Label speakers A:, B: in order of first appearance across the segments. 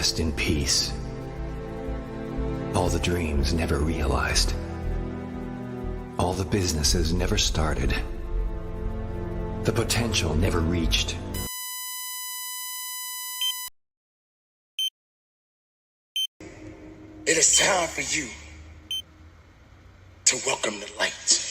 A: rest in peace. All the dreams never realized. All the businesses never started. The potential never reached.
B: It is time for you to welcome the light.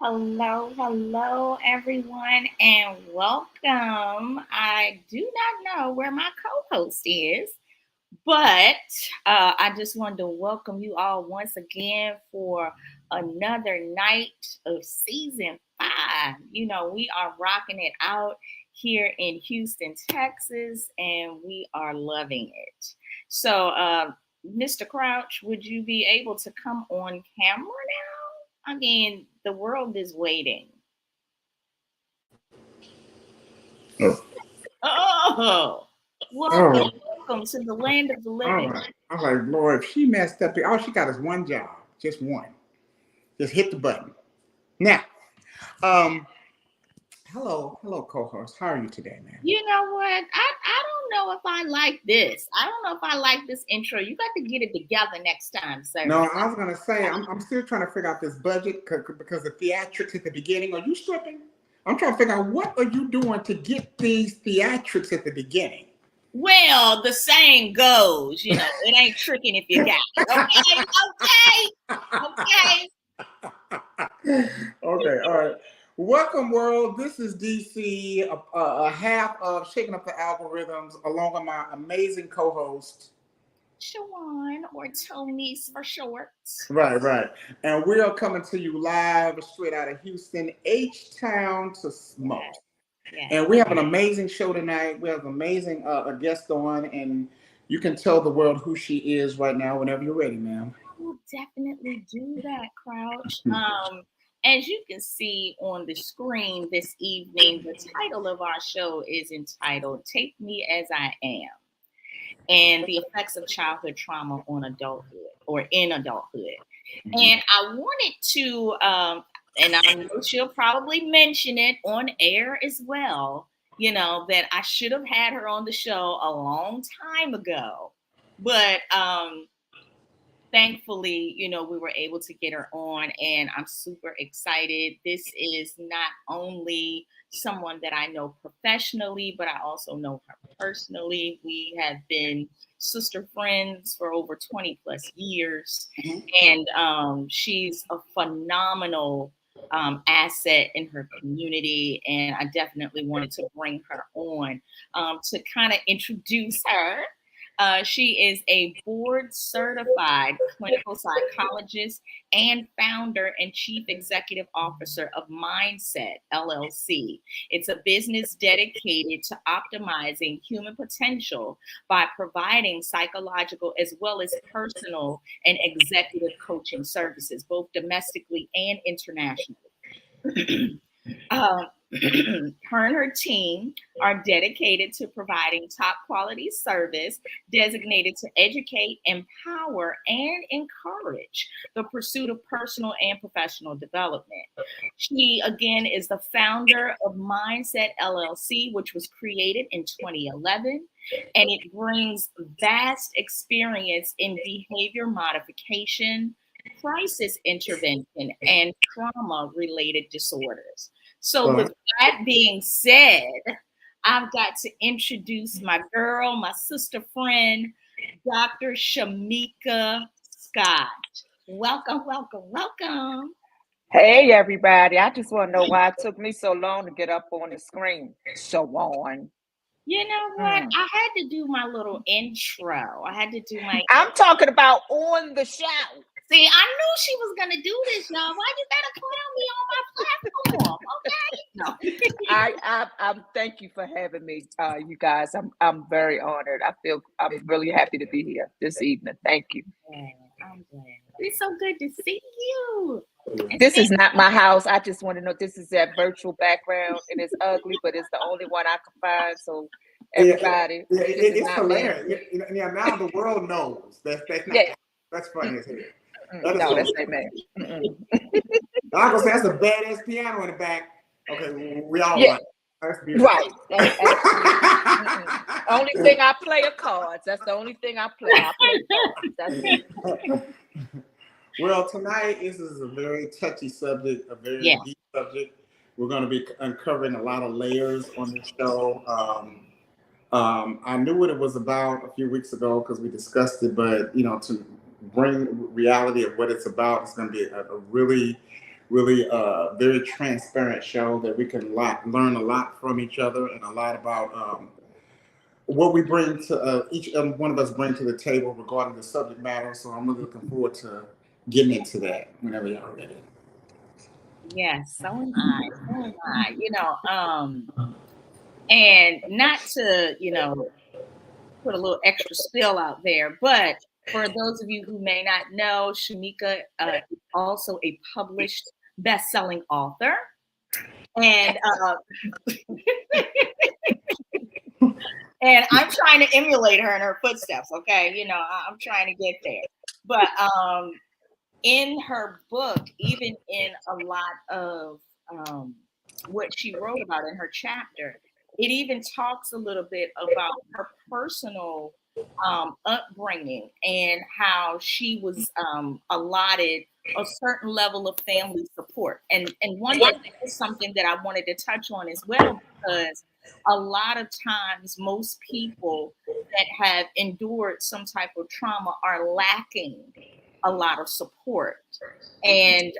C: Hello, everyone, and welcome. I do not know where my co-host is, but I just wanted to welcome you all once again for another night of season 5. You know, we are rocking it out here in Houston, Texas, and we are loving it. So, Mr. Crouch, would you be able to come on camera now? I mean, the world is waiting. Oh, welcome to the land of the living.
D: All right. I'm like, Lord, if she messed up, all she got is one job, just one. Just hit the button. Now, hello, co-host. How are you today, man?
C: You know what? I don't know if I like this. I don't know if I like this intro. You got to get it together next time, sir.
D: No, I was gonna say I'm still trying to figure out this budget because the theatrics at the beginning. Are you stripping? I'm trying to figure out what are you doing to get these theatrics at the beginning.
C: Well, the saying goes, you know, it ain't tricking if you got it. Okay.
D: Okay, all right. Welcome, world. This is DC, a half of Shaking Up the Algorithms, along with my amazing co-host,
C: Shawan, or Tony's for short.
D: Right. And we are coming to you live straight out of Houston, H-Town to smoke. Yeah. And we have an amazing show tonight. We have an amazing a guest on, and you can tell the world who she is right now whenever you're ready, ma'am.
C: I will definitely do that, Crouch. As you can see on the screen this evening, the title of our show is entitled Take Me As I Am, and the effects of childhood trauma on adulthood or in adulthood. Mm-hmm. And I wanted to, and I know she'll probably mention it on air as well, you know, that I should have had her on the show a long time ago. But thankfully, you know, we were able to get her on, and I'm super excited. This is not only someone that I know professionally, but I also know her personally. We have been sister friends for over 20 plus years, and she's a phenomenal asset in her community, and I definitely wanted to bring her on to kind of introduce her. She is a board certified clinical psychologist and founder and chief executive officer of Mindset LLC. It's a business dedicated to optimizing human potential by providing psychological as well as personal and executive coaching services, both domestically and internationally. Her and her team are dedicated to providing top quality service designated to educate, empower, and encourage the pursuit of personal and professional development. She, again, is the founder of Mindset LLC, which was created in 2011, and it brings vast experience in behavior modification, crisis intervention, and trauma-related disorders. So with that being said, I've got to introduce my girl, my sister friend, Dr. Shamika Scott. Welcome.
E: Hey, everybody. I just want to know why it took me so long to get up on the screen. So on.
C: You know what? I had to do my little intro. I had to do my.
E: I'm talking about on the show.
C: See, I knew she was gonna do this, y'all. Why you gotta clown me on my platform? Okay. No.
E: I'm thank you for having me, you guys. I'm very honored. I'm really happy to be here this evening. Thank you.
C: I'm glad. It's so good to see you.
E: This is not my house. I just want to know, this is that virtual background, and it's ugly, but it's the only one I can find. So everybody,
D: it's hilarious. Yeah, now the world knows that's not. That's funny as hell.
E: No, that's not me.
D: I'm gonna say that's a badass piano in the back. Okay, we all
E: right.
D: That's beautiful.
E: Right. Only thing I play are cards. That's the only thing I play. I play cards. That's it.
D: Well, tonight this is a very touchy subject, a very deep subject. We're going to be uncovering a lot of layers on this show. I knew what it was about a few weeks ago because we discussed it, but to bring reality of what it's about, it's going to be a really, really very transparent show that we can learn a lot from each other and a lot about what we bring to each one of us bring to the table regarding the subject matter. So I'm really looking forward to getting into that whenever y'all are ready.
C: Yes, so am I. So am I. And not to, put a little extra spill out there, but for those of you who may not know, Shamika is also a published best-selling author. And and I'm trying to emulate her in her footsteps, okay? I'm trying to get there. But in her book, even in a lot of what she wrote about in her chapter, it even talks a little bit about her personal upbringing and how she was allotted a certain level of family support. And one thing is something that I wanted to touch on as well, because a lot of times most people that have endured some type of trauma are lacking a lot of support. And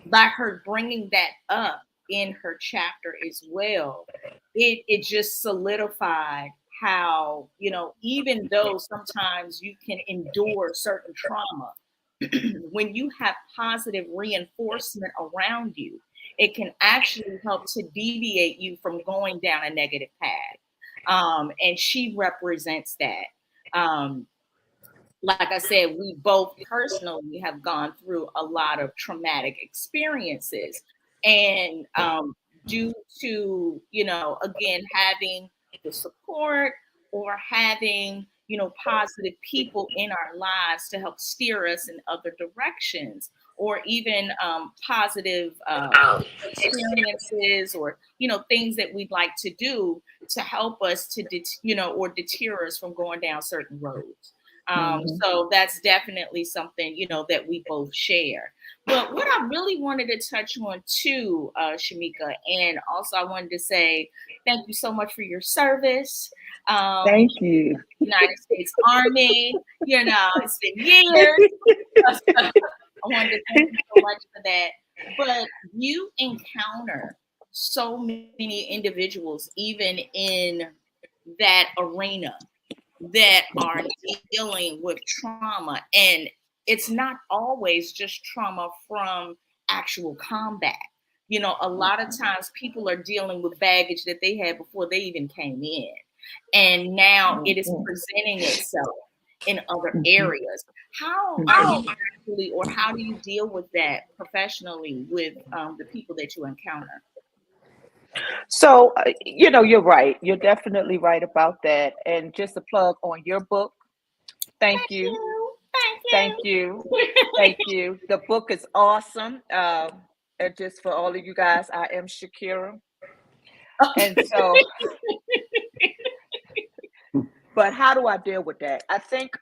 C: by her bringing that up in her chapter as well, it just solidified how, even though sometimes you can endure certain trauma, when you have positive reinforcement around you, it can actually help to deviate you from going down a negative path. And she represents that. Like I said, we both personally have gone through a lot of traumatic experiences. And due to, again, having the support or having, positive people in our lives to help steer us in other directions, or even positive experiences, or, things that we'd like to do to help us to, or deter us from going down certain roads. So that's definitely something, that we both share. But what I really wanted to touch on too, Shamika, and also I wanted to say thank you so much for your service.
E: Thank you.
C: United States Army, it's been years. I wanted to thank you so much for that. But you encounter so many individuals, even in that arena, that are dealing with trauma. And it's not always just trauma from actual combat. A lot of times people are dealing with baggage that they had before they even came in. And now it is presenting itself in other areas. How are you actually, or how do you deal with that professionally with the people that you encounter?
E: So, you're right. You're definitely right about that. And just a plug on your book. Thank you. Thank you. Thank you. The book is awesome. And just for all of you guys, I am Shakira. And so, but how do I deal with that? I think,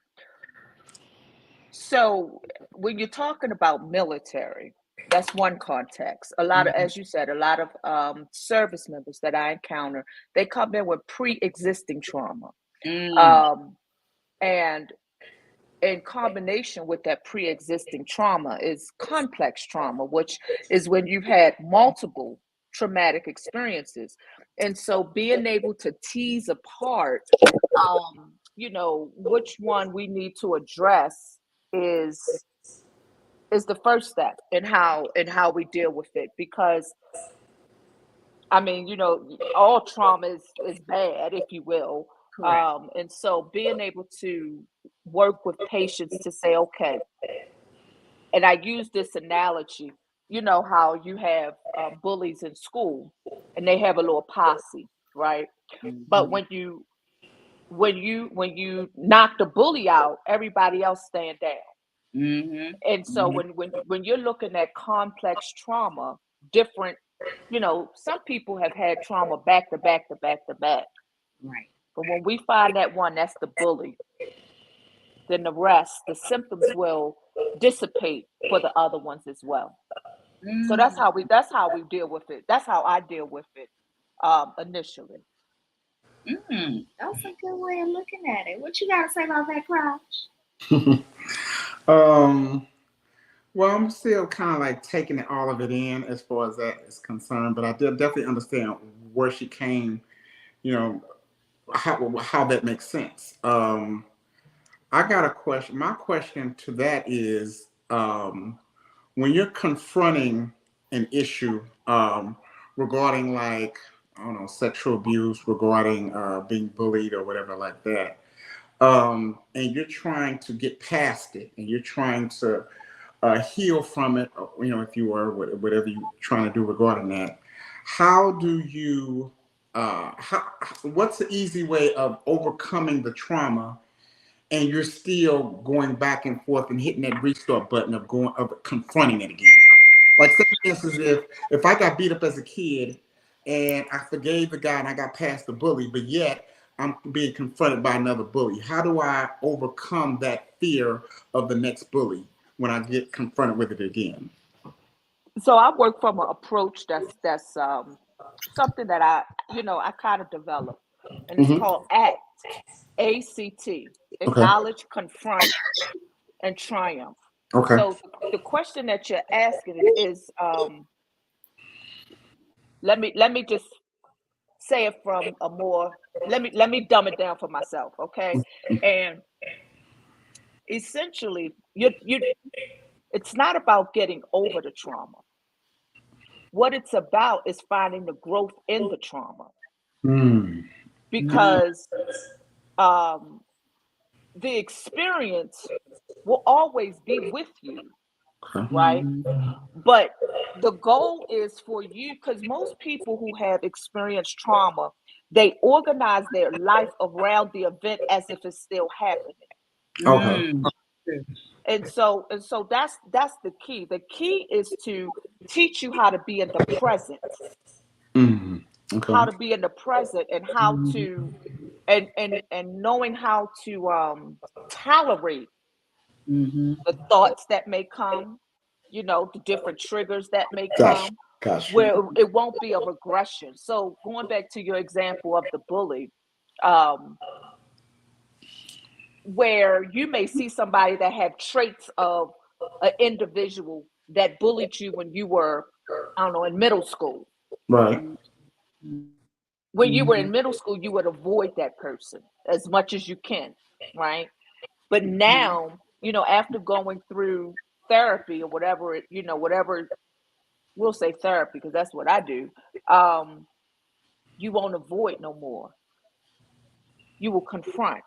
E: so when you're talking about military, that's one context. A lot of, as you said, a lot of service members that I encounter, they come in with pre-existing trauma. And in combination with that pre-existing trauma is complex trauma, which is when you've had multiple traumatic experiences. And so being able to tease apart, which one we need to address is the first step in how we deal with it. Because I mean, all trauma is bad, if you will. And so being able to work with patients to say, okay, and I use this analogy, how you have bullies in school and they have a little posse, right? But when you knock the bully out, everybody else stand down. And so when you're looking at complex trauma, different, some people have had trauma back to back to back to back.
C: Right.
E: But when we find that one, that's the bully, then the rest, the symptoms will dissipate for the other ones as well. So that's how we deal with it. That's how I deal with it initially.
C: That's a good way of looking at it. What you got to say about that, Crouch?
D: Well, I'm still kind of like taking all of it in as far as that is concerned, but I did definitely understand where she came, how that makes sense. I got a question. My question to that is, when you're confronting an issue regarding, like, I don't know, sexual abuse, regarding being bullied or whatever like that, and you're trying to get past it, and you're trying to heal from it, if you are, whatever you're trying to do regarding that, how do you, what's the easy way of overcoming the trauma and you're still going back and forth and hitting that restart button of confronting it again? Like, say for instance, if I got beat up as a kid and I forgave the guy and I got past the bully, but yet I'm being confronted by another bully, how do I overcome that fear of the next bully when I get confronted with it again?
E: So I work from an approach that's something that I kind of developed, and it's called ACT, ACT, acknowledge, confront, and triumph.
D: Okay.
E: So the question that you're asking is, let me just say it from a more, let me dumb it down for myself, okay? And essentially, it's not about getting over the trauma. What it's about is finding the growth in the trauma. Because the experience will always be with you, right? But the goal is for you, because most people who have experienced trauma, they organize their life around the event as if it's still happening.
D: Okay.
E: And so that's the key. The key is to teach you how to be in the present.
D: Okay.
E: How to be in the present, and how to and knowing how to tolerate the thoughts that may come, the different triggers that may come, where it won't be a regression. So going back to your example of the bully, where you may see somebody that have traits of an individual that bullied you when you were, I don't know, in middle school.
D: Right.
E: When you were in middle school, you would avoid that person as much as you can, right? But now, after going through therapy or whatever, whatever, we'll say therapy because that's what I do, you won't avoid no more. You will confront.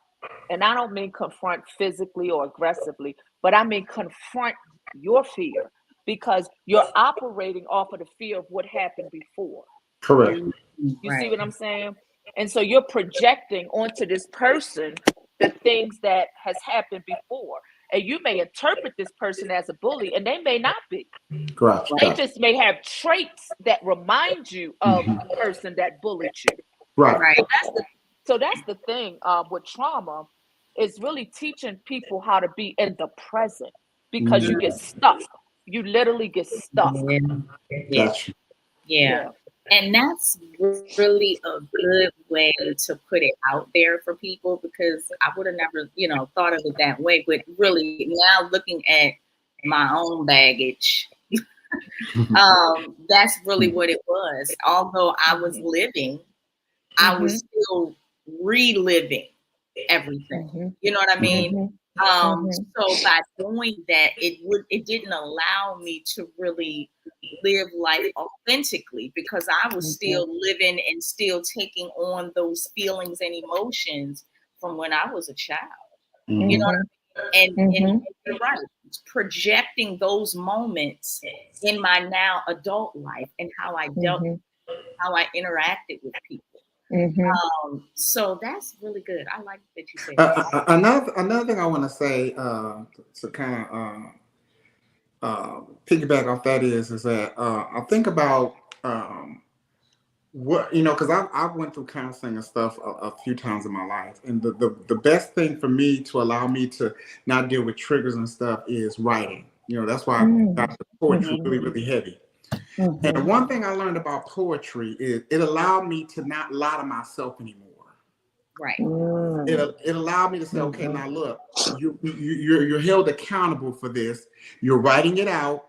E: And I don't mean confront physically or aggressively, but I mean confront your fear, because you're operating off of the fear of what happened before.
D: Correct.
E: You see what I'm saying? And so you're projecting onto this person the things that has happened before. And you may interpret this person as a bully, and they may not be.
D: Correct.
E: They just may have traits that remind you of the person that bullied you.
D: Right.
E: So that's the thing with trauma, is really teaching people how to be in the present, because you get stuck. You literally get stuck.
C: Yeah.
D: Gotcha.
C: Yeah. And that's really a good way to put it out there for people, because I would have never, thought of it that way. But really, now looking at my own baggage, that's really what it was. Although I was living, I was still reliving everything. You know what I mean? So by doing that, it didn't allow me to really live life authentically, because I was still living and still taking on those feelings and emotions from when I was a child. You know what I mean? And you're right, projecting those moments in my now adult life and how I dealt, how I interacted with people. So that's really good. I like that you said that.
D: Another thing I want to say to kind of piggyback off that is that I think about what because I went through counseling and stuff a few times in my life, and the best thing for me to allow me to not deal with triggers and stuff is writing. That's why I got the poetry really, really heavy. And one thing I learned about poetry is it allowed me to not lie to myself anymore.
C: Right.
D: It allowed me to say, okay, now look, you're held accountable for this. You're writing it out,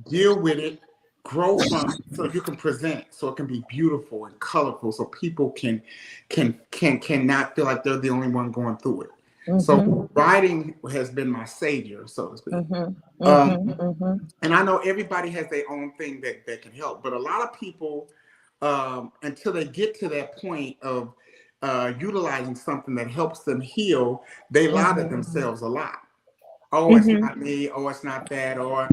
D: deal with it, grow from it, so you can present, so it can be beautiful and colorful, so people cannot feel like they're the only one going through it. So writing has been my savior, so to speak. And I know everybody has their own thing that can help, but a lot of people, until they get to that point of utilizing something that helps them heal, they lie to themselves a lot. Oh, it's not me. Oh, it's not that. Or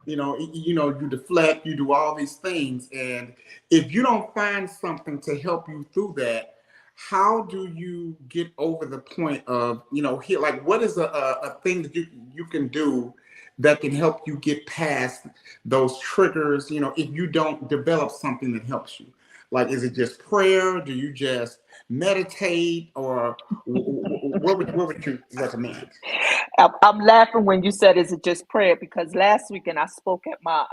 D: you deflect. You do all these things, and if you don't find something to help you through that, how do you get over the point of heal? Like, what is a thing that you can do that can help you get past those triggers? If you don't develop something that helps you, like, is it just prayer? Do you just meditate, or what would you recommend?
E: I'm laughing when you said, "Is it just prayer?" Because last weekend I spoke at my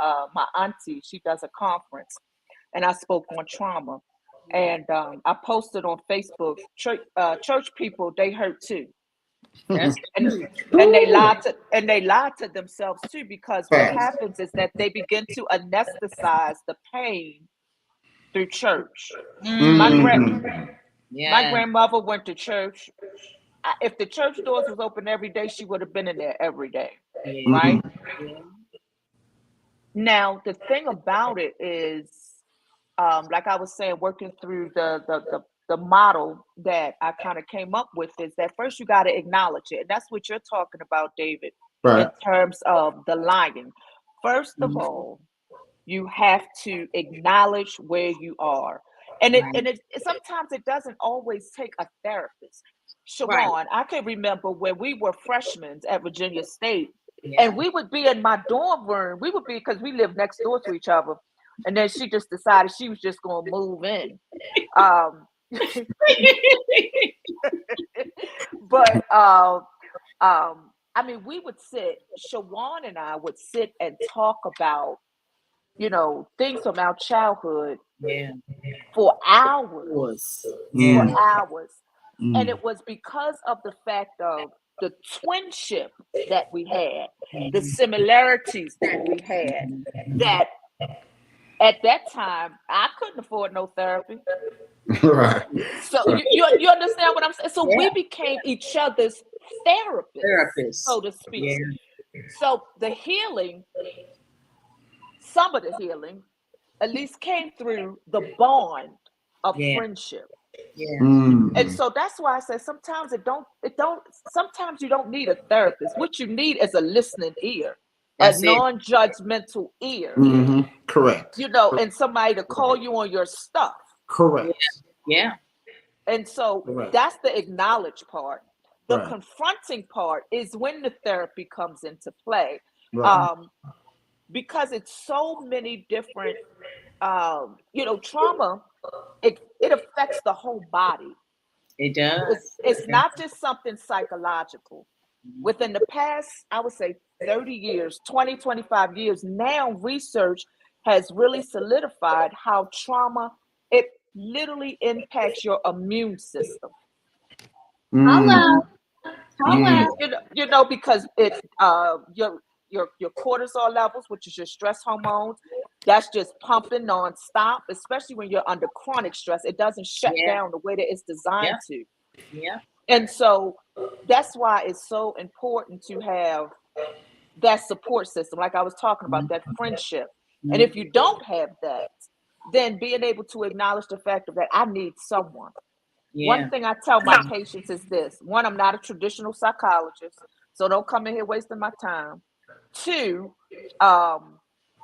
E: auntie. She does a conference, and I spoke on trauma, and I posted on Facebook. Church people, they hurt too.
C: That's
E: and they lie to themselves too, because what happens is that they begin to anesthetize the pain through church. My grandmother went to church. If the church doors was open every day, she would have been in there every day, right? Now the thing about it is, like I was saying, working through the model that I kind of came up with, is that first you got to acknowledge it. And that's what you're talking about, David, in terms of the lying. First of all, you have to acknowledge where you are. And it sometimes it doesn't always take a therapist. Sharon, I can remember when we were freshmen at Virginia State, and we would be in my dorm room. We would be, because we lived next door to each other. And then she just decided she was just going to move in. But I mean, we would sit, Shawan and I would sit and talk about, things from our childhood for hours. For hours. And it was because of the fact of the twinship that we had, the similarities that we had, that at that time I couldn't afford no therapy.
D: Right.
E: So you understand what I'm saying? So we became each other's therapists, so to speak. So the healing, some of the healing, at least came through the bond of friendship. And so that's why I say sometimes sometimes you don't need a therapist. What you need is a listening ear, a non-judgmental ear.
D: Correct.
E: And somebody to call you on your stuff.
D: Correct.
C: Yeah.
E: And so that's the acknowledge part. The confronting part is when the therapy comes into play. Because it's so many different, trauma, it affects the whole body.
C: It does.
E: It's not just something psychological. Within the past, I would say 30 years, 20, 25 years, now research has really solidified how trauma, it literally impacts your immune system.
C: Hello.
E: You know, because it your cortisol levels, which is your stress hormones, that's just pumping nonstop, especially when you're under chronic stress. It doesn't shut down the way that it's designed to.
C: Yeah.
E: And so that's why it's so important to have that support system, like I was talking about, that friendship. And if you don't have that, then being able to acknowledge the fact of that I need someone. One thing I tell my patients is this: one, I'm not a traditional psychologist, so don't come in here wasting my time. Two,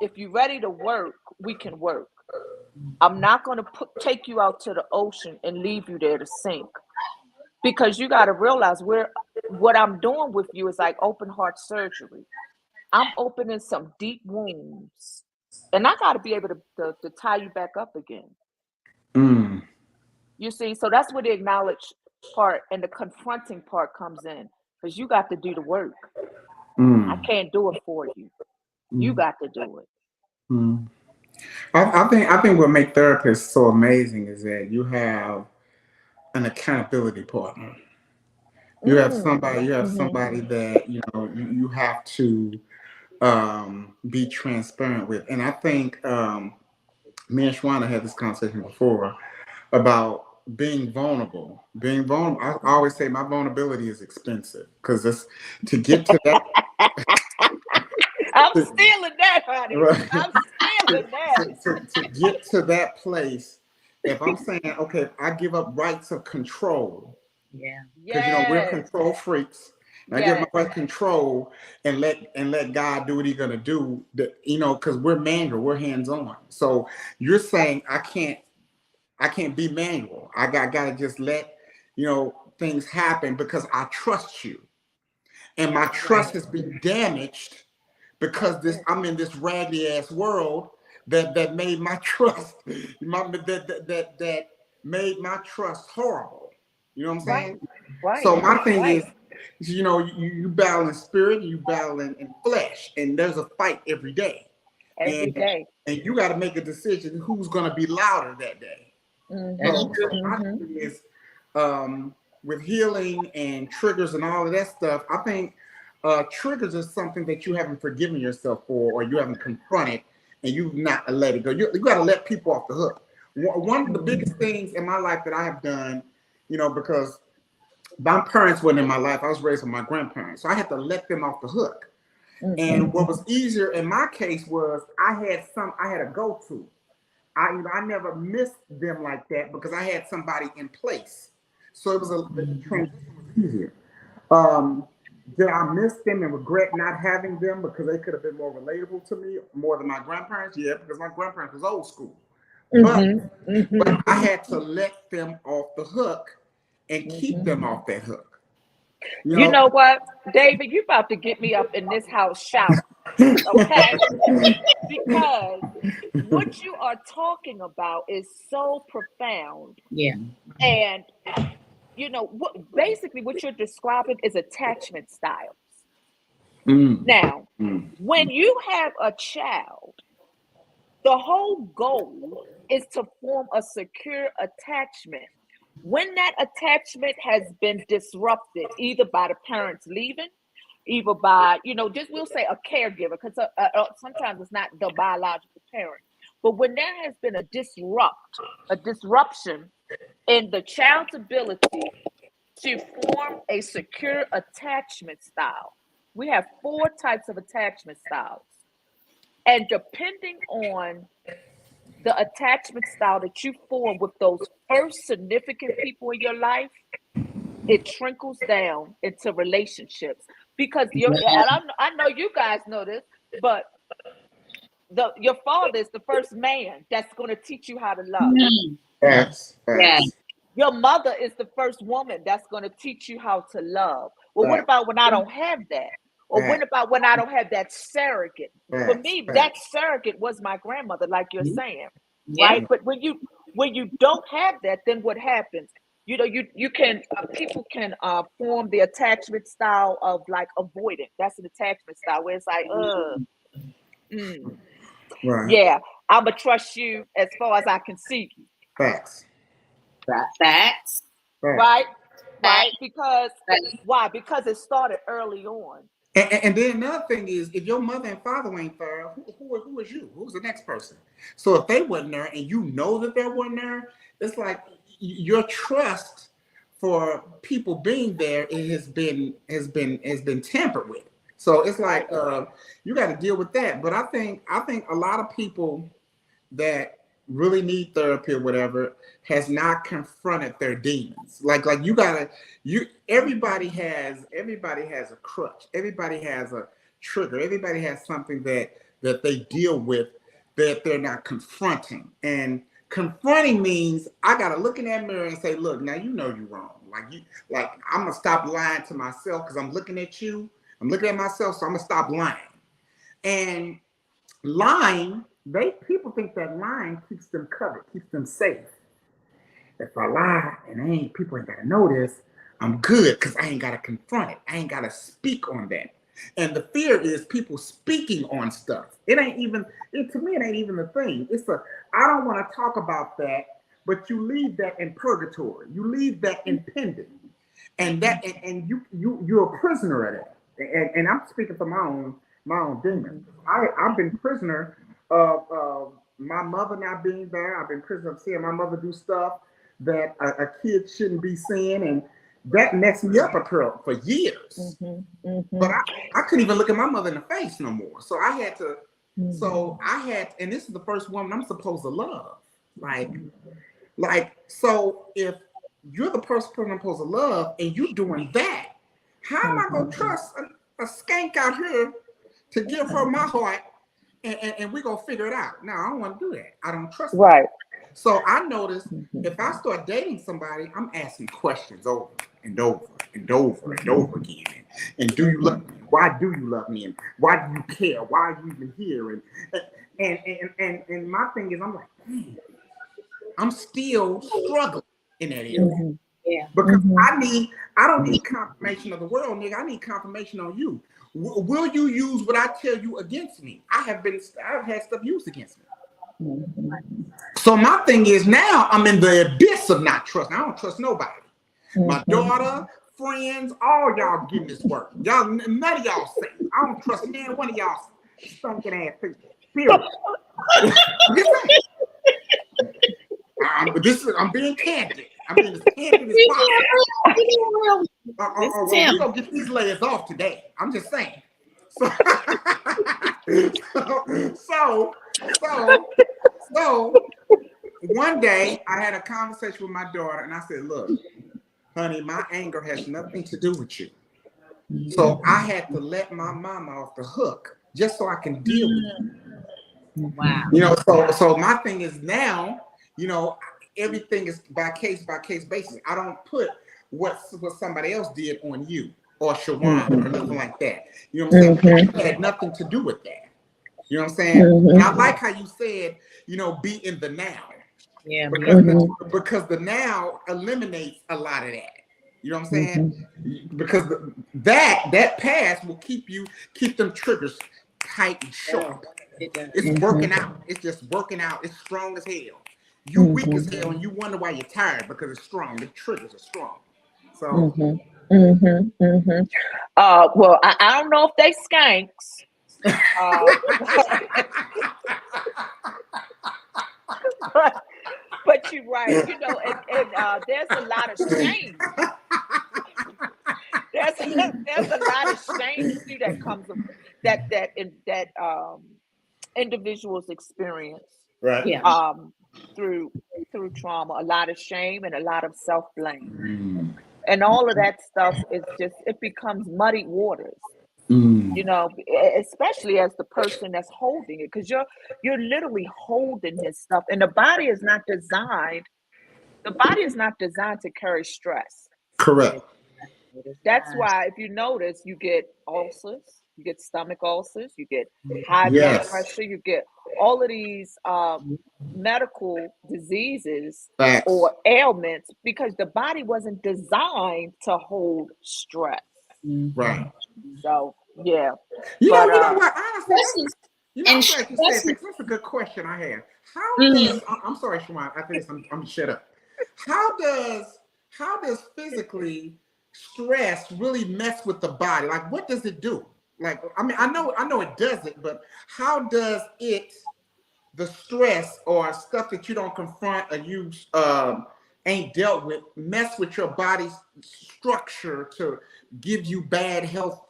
E: if you're ready to work, we can work. I'm not going to take you out to the ocean and leave you there to sink, because you got to realize what I'm doing with you is like open heart surgery. I'm opening some deep wounds, and I got to be able to tie you back up again. You see, so that's where the acknowledge part and the confronting part comes in, because you got to do the work. I can't do it for you. You got to do it.
D: I think what makes therapists so amazing is that you have an accountability partner. You have somebody that you have to be transparent with. And I think me and Shwana had this conversation before about being vulnerable. Being vulnerable, I always say my vulnerability is expensive, because it's to get to that.
E: I'm stealing that, honey. Right. I'm stealing
D: that. To get to that place, if I'm saying, okay, I give up rights of control.
C: Yeah.
D: Because we're control freaks. I give my right control and let God do what He's gonna do. Because we're manual, we're hands-on. So you're saying I can't be manual. I gotta just let things happen because I trust you, and my trust has been damaged because I'm in this raggedy ass world that made my trust that made my trust horrible. You know what I'm saying?
E: Right.
D: So my thing is, you battle in spirit, you battle in flesh, and there's a fight every day. And you got to make a decision who's going to be louder that day. So my thing is, with healing and triggers and all of that stuff, I think triggers is something that you haven't forgiven yourself for, or you haven't confronted, and you've not let it go. You got to let people off the hook. One of the biggest things in my life that I have done, because my parents weren't in my life. I was raised with my grandparents, so I had to let them off the hook. And what was easier in my case was I had a go-to. I never missed them like that because I had somebody in place. So it was the transition was easier. Did I miss them and regret not having them because they could have been more relatable to me more than my grandparents? Yeah, because my grandparents was old school. But I had to let them off the hook and keep them off that hook.
E: You know what, David? You about to get me up in this house shouting, okay? Because what you are talking about is so profound.
C: Yeah.
E: And basically what you're describing is attachment styles. Now, when you have a child, the whole goal is to form a secure attachment. When that attachment has been disrupted, either by the parents leaving, either by, just we'll say a caregiver, because sometimes it's not the biological parent. But when there has been a disruption in the child's ability to form a secure attachment style, we have 4 types of attachment styles. And depending on the attachment style that you form with those first significant people in your life, it trickles down into relationships. Because I know you guys know this, but your father is the first man that's going to teach you how to love.
D: Yes.
E: Your mother is the first woman that's going to teach you how to love. Well, what about when I don't have that? Or what about when I don't have that surrogate? For me, that surrogate was my grandmother, like you're saying, right? But when you don't have that, then what happens? You can people can form the attachment style of like avoidant. That's an attachment style where it's like,
D: Right.
E: Yeah, I'ma trust you as far as I can see you.
D: Facts.
C: Facts.
E: Right?
C: Facts.
E: Because why? Because it started early on.
D: And then another thing is, if your mother and father ain't there, who is you? Who's the next person? So if they wasn't there and you know that they weren't there, it's like your trust for people being there has been tampered with. So it's like you got to deal with that. But I think a lot of people that really need therapy or whatever has not confronted their demons. Like everybody has a crutch. Everybody has a trigger. Everybody has something that they deal with that they're not confronting. And confronting means I gotta look in that mirror and say, look, now you know you're wrong. Like I'm gonna stop lying to myself because I'm looking at you. I'm looking at myself, so I'm gonna stop lying. And lying, people think that lying keeps them covered, keeps them safe. If I lie and people ain't gotta know this, I'm good because I ain't gotta confront it. I ain't gotta speak on that. And the fear is people speaking on stuff. To me, it ain't even a thing. I don't want to talk about that, but you leave that in purgatory. You leave that in pending. And you're a prisoner of that. And I'm speaking for my own demons. I've been prisoner of my mother not being there. I've been prisoner of seeing my mother do stuff that a kid shouldn't be seeing, and that messed me up for years. But I couldn't even look at my mother in the face no more. So I had to. And this is the first woman I'm supposed to love. So if you're the person I'm supposed to love and you're doing that, how am I gonna trust a skank out here to give her my heart and we're gonna figure it out? No, I don't want to do that. I don't trust
E: Right.
D: her. So I noticed if I start dating somebody, I'm asking questions over and over and over and over again. And do you love me? Why do you love me? And why do you care? Why are you even here? And my thing is, I'm like, dang, I'm still struggling in that area.
C: Yeah.
D: Because I don't need confirmation of the world, nigga. I need confirmation on you. Will you use what I tell you against me? I've had stuff used against me. So my thing is now I'm in the abyss of not trusting. I don't trust nobody. My daughter, friends, all y'all getting this work. Y'all, none of y'all say. I don't trust neither one of y'all stinking ass people. Period. I'm being candid. I'm being as candid as possible. We're gonna get these layers off today. I'm just saying. So one day I had a conversation with my daughter and I said, look, honey, my anger has nothing to do with you. So I had to let my mama off the hook just so I can deal with you.
C: Wow.
D: So my thing is now, everything is by case basis. I don't put what somebody else did on you or Shawan or nothing like that. You know what I'm saying? It had nothing to do with that. You know what I'm saying? And I like how you said, be in the now.
C: Yeah.
D: Because the now eliminates a lot of that. You know what I'm saying? Because that past will keep them triggers tight and sharp. It's working out. It's just working out. It's strong as hell. You weak as hell and you wonder why you're tired because it's strong. The triggers are strong. So
E: well, I don't know if they skanks. But you're right, and there's a lot of shame. There's a lot of shame too that comes from that individuals experience.
D: Right.
C: Yeah.
E: Through trauma, a lot of shame and a lot of self-blame. And all of that stuff it becomes muddy waters. Especially as the person that's holding it, because you're literally holding this stuff, and the body is not designed to carry stress.
D: Correct.
E: That's why if you notice, you get ulcers, you get stomach ulcers, you get high blood pressure, you get all of these medical diseases or ailments because the body wasn't designed to hold stress.
D: Right.
E: So yeah.
D: You know what? Honestly, You know, I'm
C: And
D: glad you said that. That's a good question I have. How does I'm sorry, Shawan, after this, I'm gonna shut up. How does physically stress really mess with the body? Like, what does it do? Like, I mean, I know it does it, but how does the stress or stuff that you don't confront or you ain't dealt with mess with your body's structure to give you bad health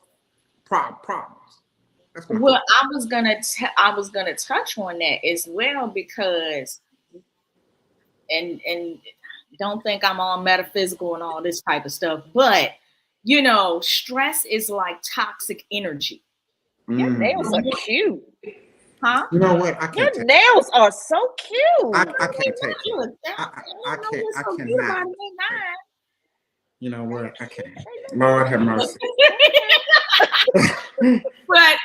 D: problems?
C: Well, I was gonna touch on that as well, because and don't think I'm all metaphysical and all this type of stuff, but you know, stress is like toxic energy.
E: Your nails are cute.
C: Huh?
D: You know what? I
E: Your
D: can't take
E: nails are so cute.
D: I can't take it. I cannot. You know what? I can't. Lord have mercy.
C: But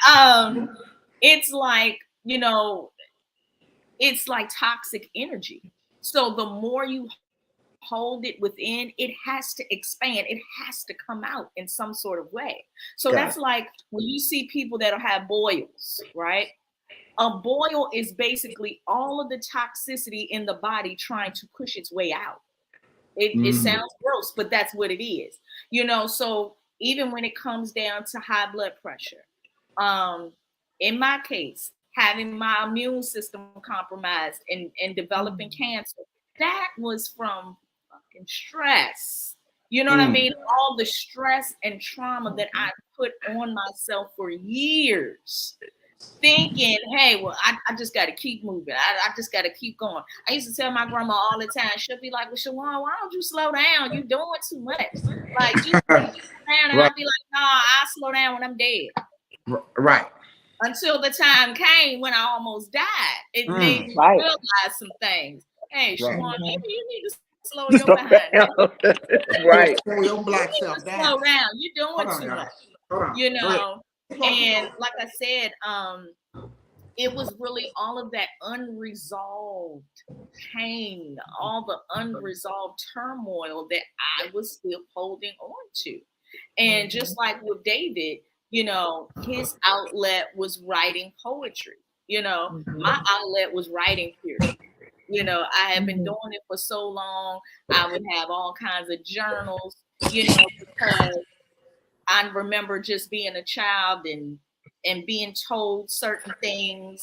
C: it's like, you know, it's like toxic energy. So the more you hold it within, it has to expand. It has to come out in some sort of way. So that's like when you see people that'll have boils, right? A boil is basically all of the toxicity in the body trying to push its way out. It sounds gross, but that's what it is. You know, so even when it comes down to high blood pressure, in my case, having my immune system compromised and developing cancer, that was from fucking stress. You know what I mean? All the stress and trauma that I put on myself for years, thinking, hey, well, I just got to keep moving. I just got to keep going. I used to tell my grandma all the time, she'll be like, well, Shawan, why don't you slow down? You doing too much. Like, just slow down. And I'd be like, no, I'll slow down when I'm dead.
D: Right.
C: Until the time came when I almost died. It made me realize some things. Hey, Shawan, maybe you need to slow your behind.
E: Right.
D: Slow your black self down.
C: Slow down. You're doing too much. You know, and like I said, it was really all of that unresolved pain, all the unresolved turmoil that I was still holding on to. And just like with David, you know, his outlet was writing poetry. You know, my outlet was writing period. You know, I had been doing it for so long. I would have all kinds of journals, you know, because I remember just being a child and being told certain things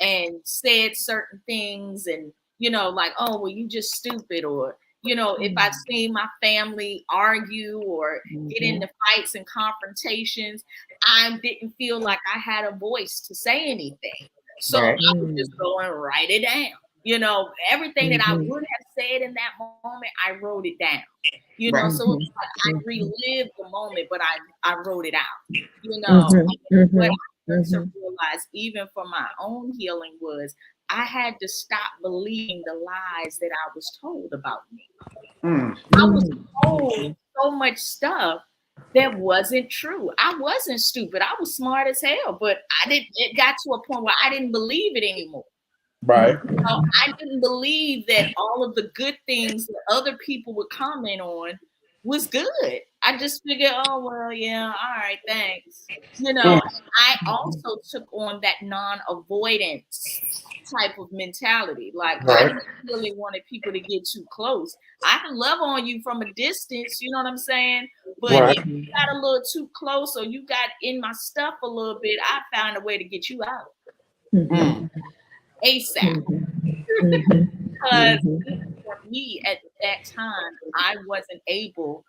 C: and said certain things, and you know, like, oh well, you just stupid, or you know, if I've seen my family argue or get into fights and confrontations, I didn't feel like I had a voice to say anything, so I would just go and write it down. You know, everything that I would have said in that moment, I wrote it down. You know, so it's like I relived the moment, but I wrote it out. You know, what I had to realize, even for my own healing, was I had to stop believing the lies that I was told about me. I was told so much stuff that wasn't true. I wasn't stupid. I was smart as hell, but it got to a point where I didn't believe it anymore.
D: Right.
C: So I didn't believe that all of the good things that other people would comment on was good. I just figured, oh, well, yeah, all right, thanks. You know, I also took on that non-avoidance type of mentality. Like, I didn't really wanted people to get too close. I can love on you from a distance, you know what I'm saying? But if you got a little too close or you got in my stuff a little bit, I found a way to get you out. ASAP. Because for me at that time, I wasn't able,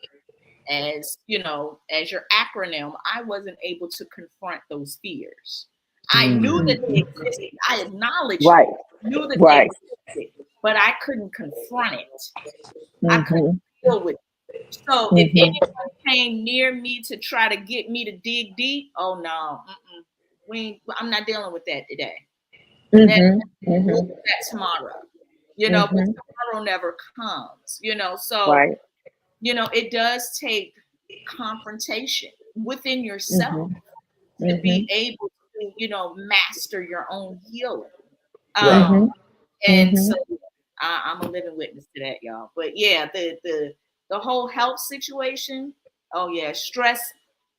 C: as you know, as your acronym, I wasn't able to confront those fears. I knew that they existed. I acknowledged it. Knew that they existed, but I couldn't confront it. I couldn't deal with it. So if anyone came near me to try to get me to dig deep, oh no, I'm not dealing with that today. We'll do that tomorrow, you know, but tomorrow never comes, you know. So, you know, it does take confrontation within yourself to be able to, you know, master your own healing. And so I'm a living witness to that, y'all. But yeah, the whole health situation, oh yeah, stress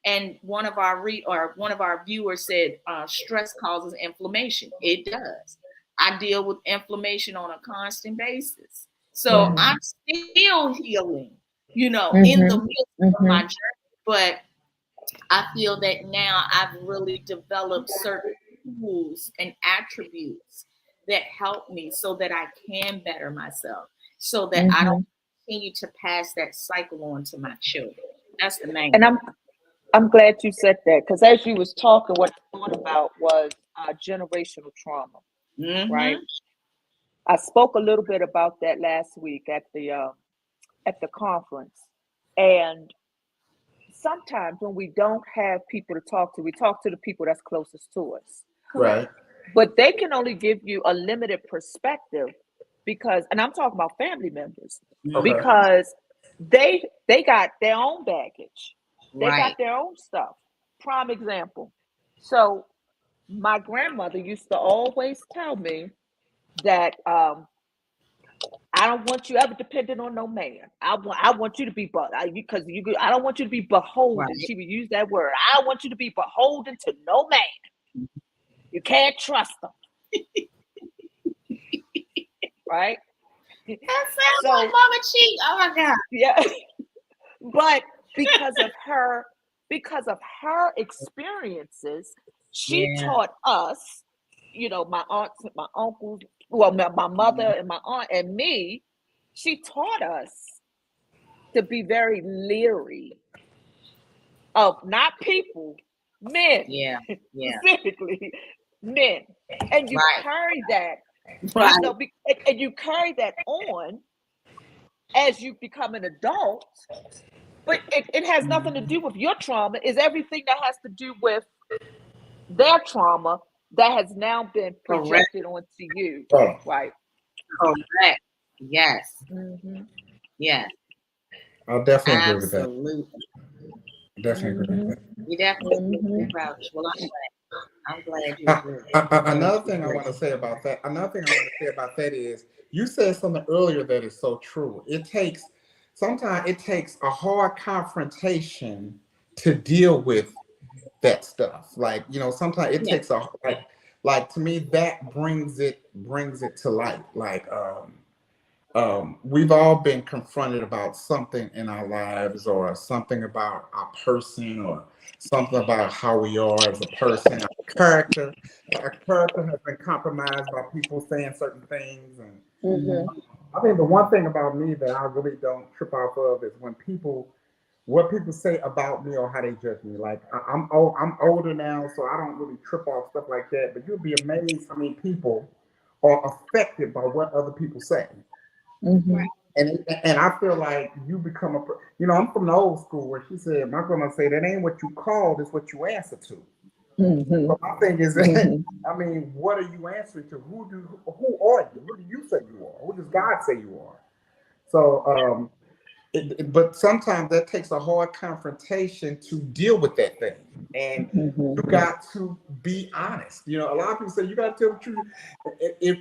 C: And one of our viewers said stress causes inflammation. It does. I deal with inflammation on a constant basis. So I'm still healing, in the midst of my journey. But I feel that now I've really developed certain tools and attributes that help me so that I can better myself, so that I don't continue to pass that cycle on to my children. That's the main
E: And I'm glad you said that, because as you was talking, what I thought about was generational trauma, right? I spoke a little bit about that last week at the conference, and sometimes when we don't have people to talk to, we talk to the people that's closest to us.
D: Right.
E: But they can only give you a limited perspective because, and I'm talking about family members, because they got their own baggage. They got their own stuff. Prime example. So my grandmother used to always tell me that I don't want you ever dependent on no man. I want you to be because I don't want you to be beholden. Right. She would use that word. I don't want you to be beholden to no man. You can't trust them. Right?
C: That sounds like Mama Cheek. Oh my God.
E: Yeah. But because of her experiences, she taught us, my aunts and my uncles, well, my mother and my aunt and me, she taught us to be very leery of not people, men.
C: Yeah.
E: Specifically men. And you carry that.
C: Right.
E: And you carry that on as you become an adult. But it has nothing to do with your trauma. It's everything that has to do with their trauma that has now been projected onto you. Right.
C: Correct. Yes. Yes.
D: I'll definitely agree with that.
C: Absolutely.
D: Definitely agree with that.
C: You definitely approach. Well, I'm glad you agree.
D: Another thing I want to say about that is you said something earlier that is so true. Sometimes it takes a hard confrontation to deal with that stuff. Like, sometimes it takes like to me that brings it to light. Like we've all been confronted about something in our lives, or something about our person, or something about how we are as a person. Our character has been compromised by people saying certain things. And I think the one thing about me that I really don't trip off of is what people say about me or how they judge me. Like I'm older now, so I don't really trip off stuff like that. But you'll be amazed how many people are affected by what other people say. And I feel like you become I'm from the old school where she said, my grandma said, that ain't what you called, it's what you answer to. But my thing is, I mean, what are you answering to? Who are you? Who do you say you are? Who does God say you are? So, but sometimes that takes a hard confrontation to deal with that thing. And you got to be honest. A lot of people say you got to tell the truth.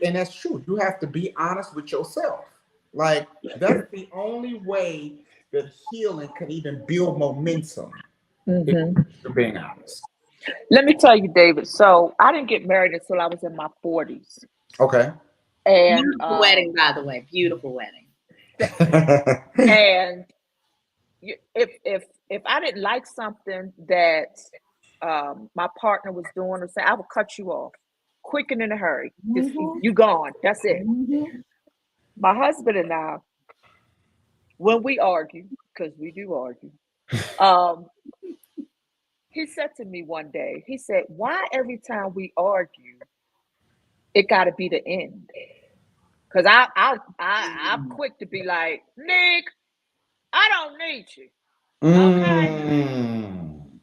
D: And that's true. You have to be honest with yourself. Like, that's the only way that healing can even build momentum. If you're being honest.
E: Let me tell you, David. So I didn't get married until I was in my 40s.
D: Okay.
E: And
C: beautiful wedding, by the way. Beautiful wedding.
E: And if I didn't like something that my partner was doing or saying, I would cut you off quick and in a hurry. Just, you gone. That's it. My husband and I, when we argue, because we do argue, he said to me one day, he said, why every time we argue, it got to be the end? Because I'm quick to be like, Nick, I don't need you. Okay.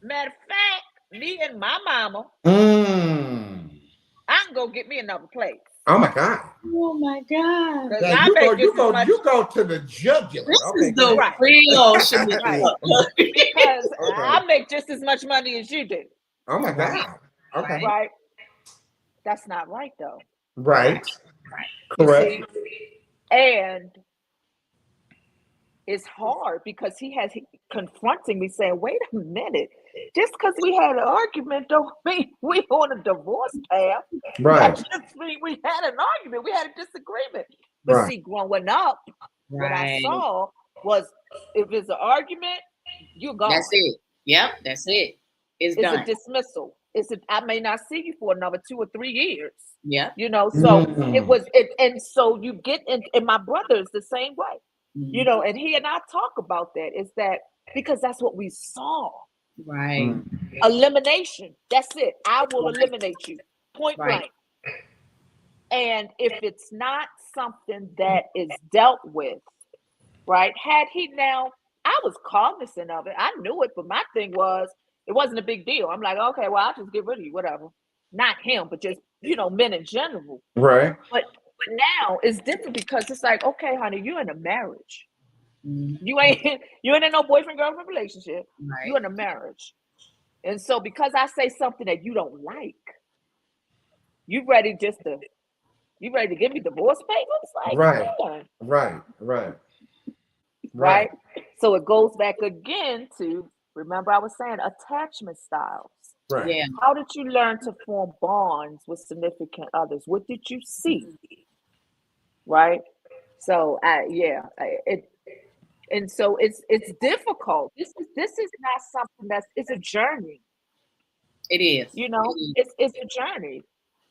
E: Matter of fact, me and my mama, I can go get me another place.
D: Oh my God.
C: Oh my God.
D: Yeah, you go to the jugular.
C: This is the real
E: right. Because I make just as much money as you do.
D: Oh my God. Okay.
E: Right. That's not right though.
D: Right. Correct.
E: And it's hard because he has confronting me saying, wait a minute, just because we had an argument don't mean we on a divorce path.
D: Right.
E: That just mean we had an argument, we had a disagreement. But see, growing up, what I saw was if it's an argument, you're gone.
C: That's it. Yep, that's it. It's done.
E: A dismissal. I may not see you for another 2 or 3 years.
C: Yeah.
E: You know, so it was and so you get in, and my brother is the same way. You know, and he and I talk about that, is that because that's what we saw.
C: Right.
E: Elimination. That's it. I will eliminate you. Point blank. And if it's not something that is dealt with, right? Had he now, I was cognizant of it. I knew it, but my thing was, it wasn't a big deal. I'm like, okay, well, I'll just get rid of you, whatever. Not him, but just, you know, men in general.
D: Right.
E: But now it's different because it's like, okay, honey, you're in a marriage. You ain't in no boyfriend-girlfriend relationship. Right. You're in a marriage. And so because I say something that you don't like, you ready to give me divorce papers? Like, right. So it goes back again to, remember I was saying attachment styles.
D: Right.
C: Yeah.
E: How did you learn to form bonds with significant others? What did you see? Right. So and so it's difficult. This is not something it's a journey.
C: It is.
E: You know, it's a journey,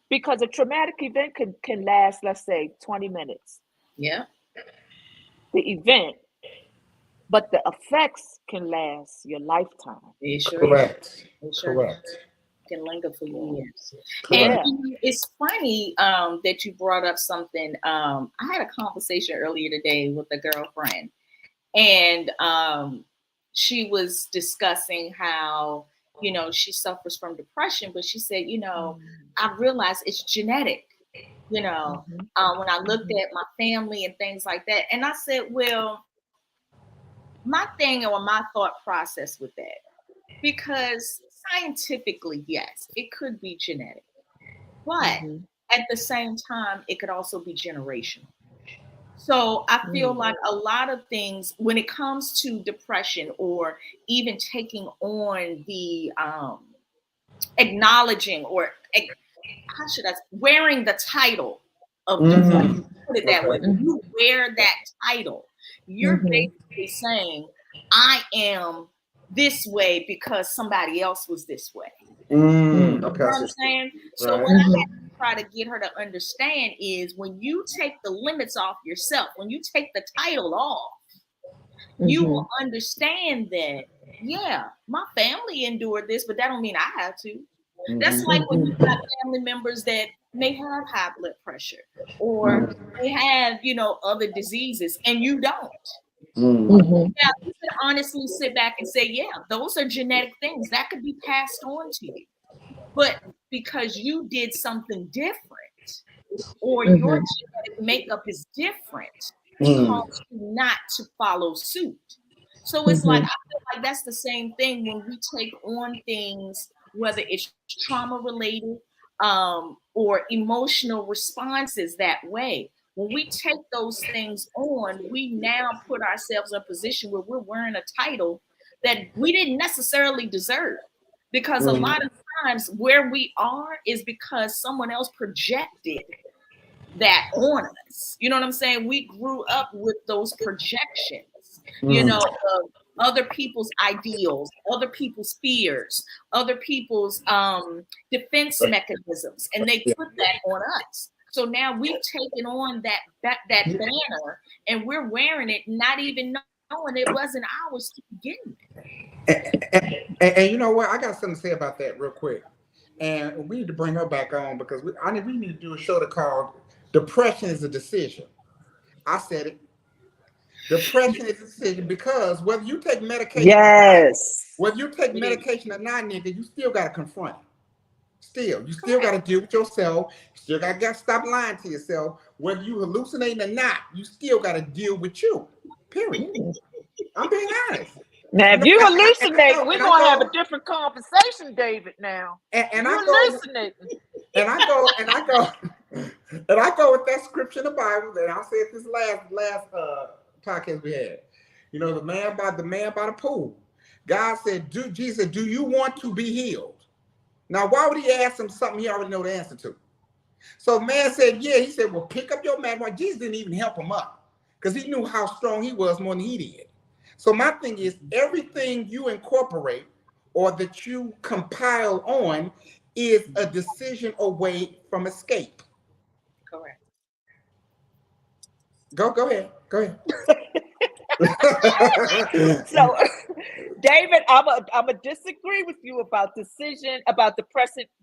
E: because a traumatic event can last, let's say, 20 minutes.
C: Yeah.
E: The event, but the effects can last your lifetime.
C: It sure
D: Correct.
C: is. Correct. Can linger for years.
E: Correct.
C: And it's funny that you brought up something. I had a conversation earlier today with a girlfriend, and she was discussing how, you know, she suffers from depression, but she said, you know, I realized it's genetic, you know, when I looked at my family and things like that. And I said, well, my thing or my thought process with that, because scientifically, yes, it could be genetic, but at the same time, it could also be generational. So I feel like a lot of things when it comes to depression, or even taking on the acknowledging, or how should I say, wearing the title of depression, put it that way. When you wear that title, you're basically saying, I am this way because somebody else was this way.
D: Okay.
C: You know what I'm saying? So what I had to try to get her to understand is, when you take the limits off yourself, when you take the title off, you will understand that, yeah, my family endured this, but that don't mean I have to. That's like when you got family members that may have high blood pressure, or they have, you know, other diseases, and you don't. Now, you can honestly sit back and say, yeah, those are genetic things that could be passed on to you. But because you did something different, or your genetic makeup is different, it causes you not to follow suit. So it's like, I feel like that's the same thing when we take on things, whether it's trauma related or emotional responses that way. When we take those things on, we now put ourselves in a position where we're wearing a title that we didn't necessarily deserve. Because a lot of times where we are is because someone else projected that on us. You know what I'm saying? We grew up with those projections, you know, of other people's ideals, other people's fears, other people's defense mechanisms, and they put that on us. So now we've taken on that banner, and we're wearing it, not even knowing it wasn't ours to begin with.
D: And you know what? I got something to say about that real quick. And we need to bring her back on, because we need to do a show called Depression is a Decision. I said it. Depression is a decision, because whether you take medication, medication or not, nigga, you still got to confront it. You still got to deal with yourself. You still got to stop lying to yourself. Whether you hallucinating or not, you still got to deal with you. Period. I'm being honest.
E: Now, if you hallucinate, we're gonna have a different conversation, David. Now,
D: and I go with that scripture in the Bible, and I'll say it this last podcast we had. You know, the man by the pool. God said, Jesus, do you want to be healed? Now, why would he ask him something he already know the answer to? So the man said, yeah. He said, well, pick up your mat. Well, Jesus didn't even help him up because he knew how strong he was more than he did. So my thing is, everything you incorporate or that you compile on is a decision away from escape.
C: Correct.
D: Go ahead.
E: So, David, I'm a disagree with you about depression.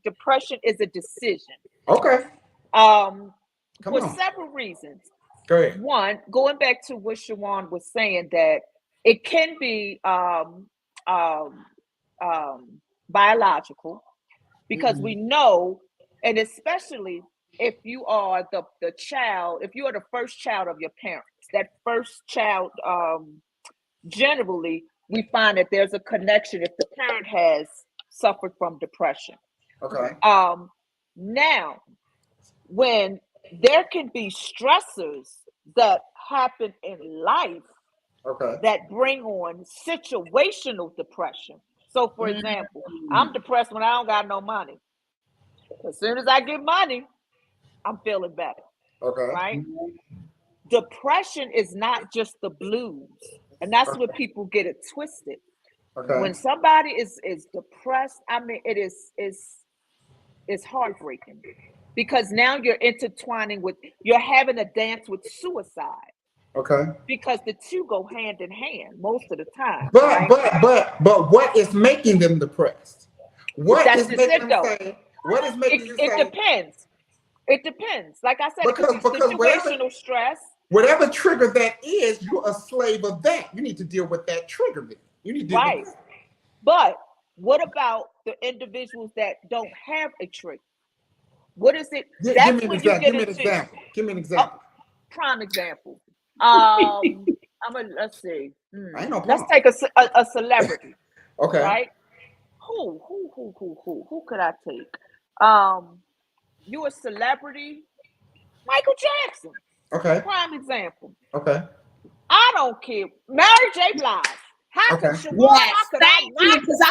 E: Depression is a decision.
D: Okay.
E: For several reasons.
D: Go ahead.
E: One, going back to what Shawan was saying, that it can be biological, because we know, and especially if you are the child, if you are the first child of your parents, that first child, generally we find that there's a connection if the parent has suffered from depression.
D: Okay.
E: Now, when there can be stressors that happen in life,
D: okay,
E: that bring on situational depression. So, for example, I'm depressed when I don't got no money. As soon as I get money, I'm feeling better.
D: Okay.
E: Right? Depression is not just the blues. And that's where people get it twisted.
D: Okay.
E: When somebody is depressed, I mean, it's heartbreaking, because now you're intertwining you're having a dance with suicide.
D: Okay.
E: Because the two go hand in hand most of the time.
D: But
E: right?
D: but what is making them depressed? What is making them say? What is making you say?
E: It depends. It depends. Like I said, because situational stress.
D: Whatever trigger that is, you're a slave of that. You need to deal with that trigger. Then you need to deal with that.
E: But what about the individuals that don't have a trigger? What is it?
D: Give me an example. Give me an example.
E: Prime example. Let's see.
D: Let's
E: take a celebrity.
D: Okay.
E: Right? Who could I take? You a celebrity? Michael Jackson.
D: Okay.
E: Prime example.
D: Okay.
E: I don't care. Mary J. Blige. How could
C: because I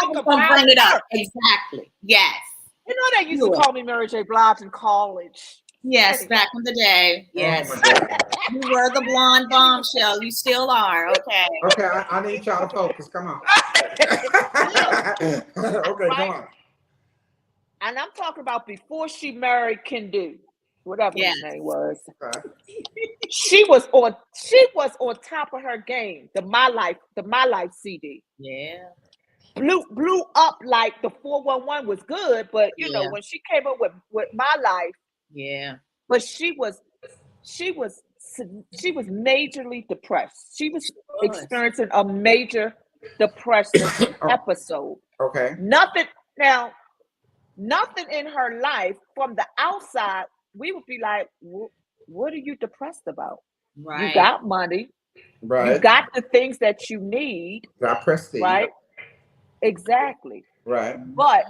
C: was going to bring it up. Exactly. Yes.
E: You know, they used to call me Mary J. Blige in college.
C: Yes, back in the day. Yes. You were the blonde bombshell. You still are. Okay.
D: Okay, I need y'all to focus. Come on. Okay, come on.
E: And I'm talking about before she married Kendu, whatever his name was.
D: Okay.
E: She was on top of her game. The My Life CD.
C: Yeah.
E: Blew up like the 411 was good, but you know, when she came up with My Life.
C: Yeah.
E: But she was majorly depressed. She was experiencing a major depressive episode.
D: Okay.
E: Nothing in her life from the outside, we would be like, what are you depressed about?
C: Right.
E: You got money.
D: Right.
E: You got the things that you need.
D: Got prestige.
E: Right. Exactly.
D: Right.
E: But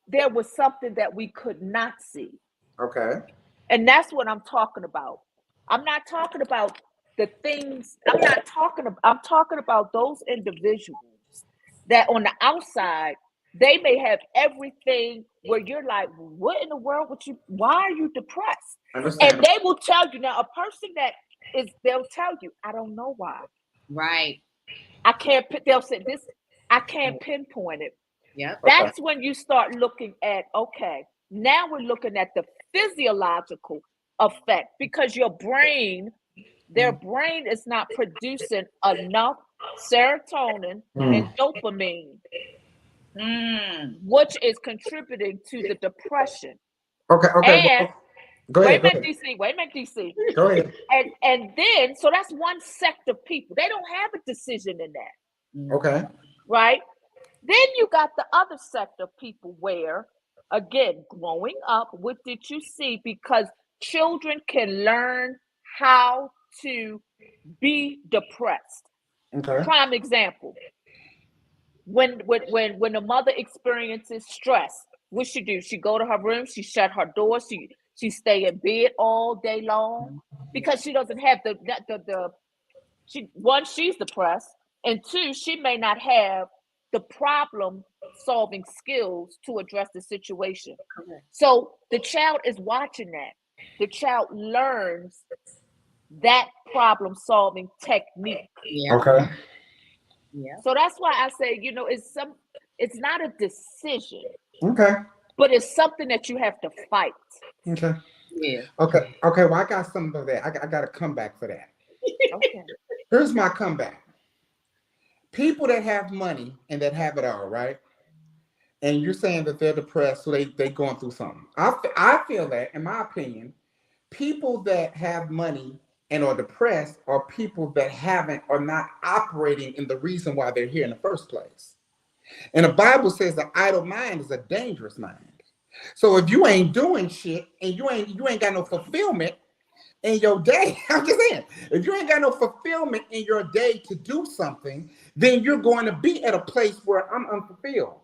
E: there was something that we could not see.
D: Okay.
E: And that's what I'm talking about. I'm not talking about the things. I'm talking about those individuals that on the outside, they may have everything where you're like, what in the world would you, why are you depressed? And they will tell you. Now, a person they'll tell you, I don't know why.
C: Right.
E: They'll say this, I can't pinpoint it.
C: Yeah.
E: That's when you start looking at, okay, now we're looking at the physiological effect, because their brain is not producing enough serotonin and dopamine, which is contributing to the depression.
D: Okay.
E: And
D: go ahead.
E: Wait a minute, DC.
D: Go ahead.
E: And then, so that's one sect of people. They don't have a decision in that.
D: Okay.
E: Right? Then you got the other sect of people where, again, growing up, what did you see? Because children can learn how to be depressed.
D: Okay.
E: Prime example. When the mother experiences stress, what she do? She go to her room, she shut her door, she stay in bed all day long, because she doesn't have she's depressed, And two, she may not have the problem solving skills to address the situation.
C: Correct.
E: So the child is watching that. The child learns that problem solving technique.
C: Yeah.
D: Okay.
C: Yeah.
E: So that's why I say, it's not a decision,
D: Okay.
E: but it's something that you have to fight.
D: Okay.
C: Yeah.
D: Okay. Okay. Well, I got something for that. I got a comeback for that.
E: Okay.
D: Here's my comeback. People that have money and that have it all, right? And you're saying that they're depressed, so they going through something. I feel that, in my opinion, people that have money and are depressed are people that haven't or not operating in the reason why they're here in the first place. And the Bible says the idle mind is a dangerous mind. So if you ain't doing shit and you ain't got no fulfillment in your day, I'm just saying, if you ain't got no fulfillment in your day to do something, then you're going to be at a place where I'm unfulfilled.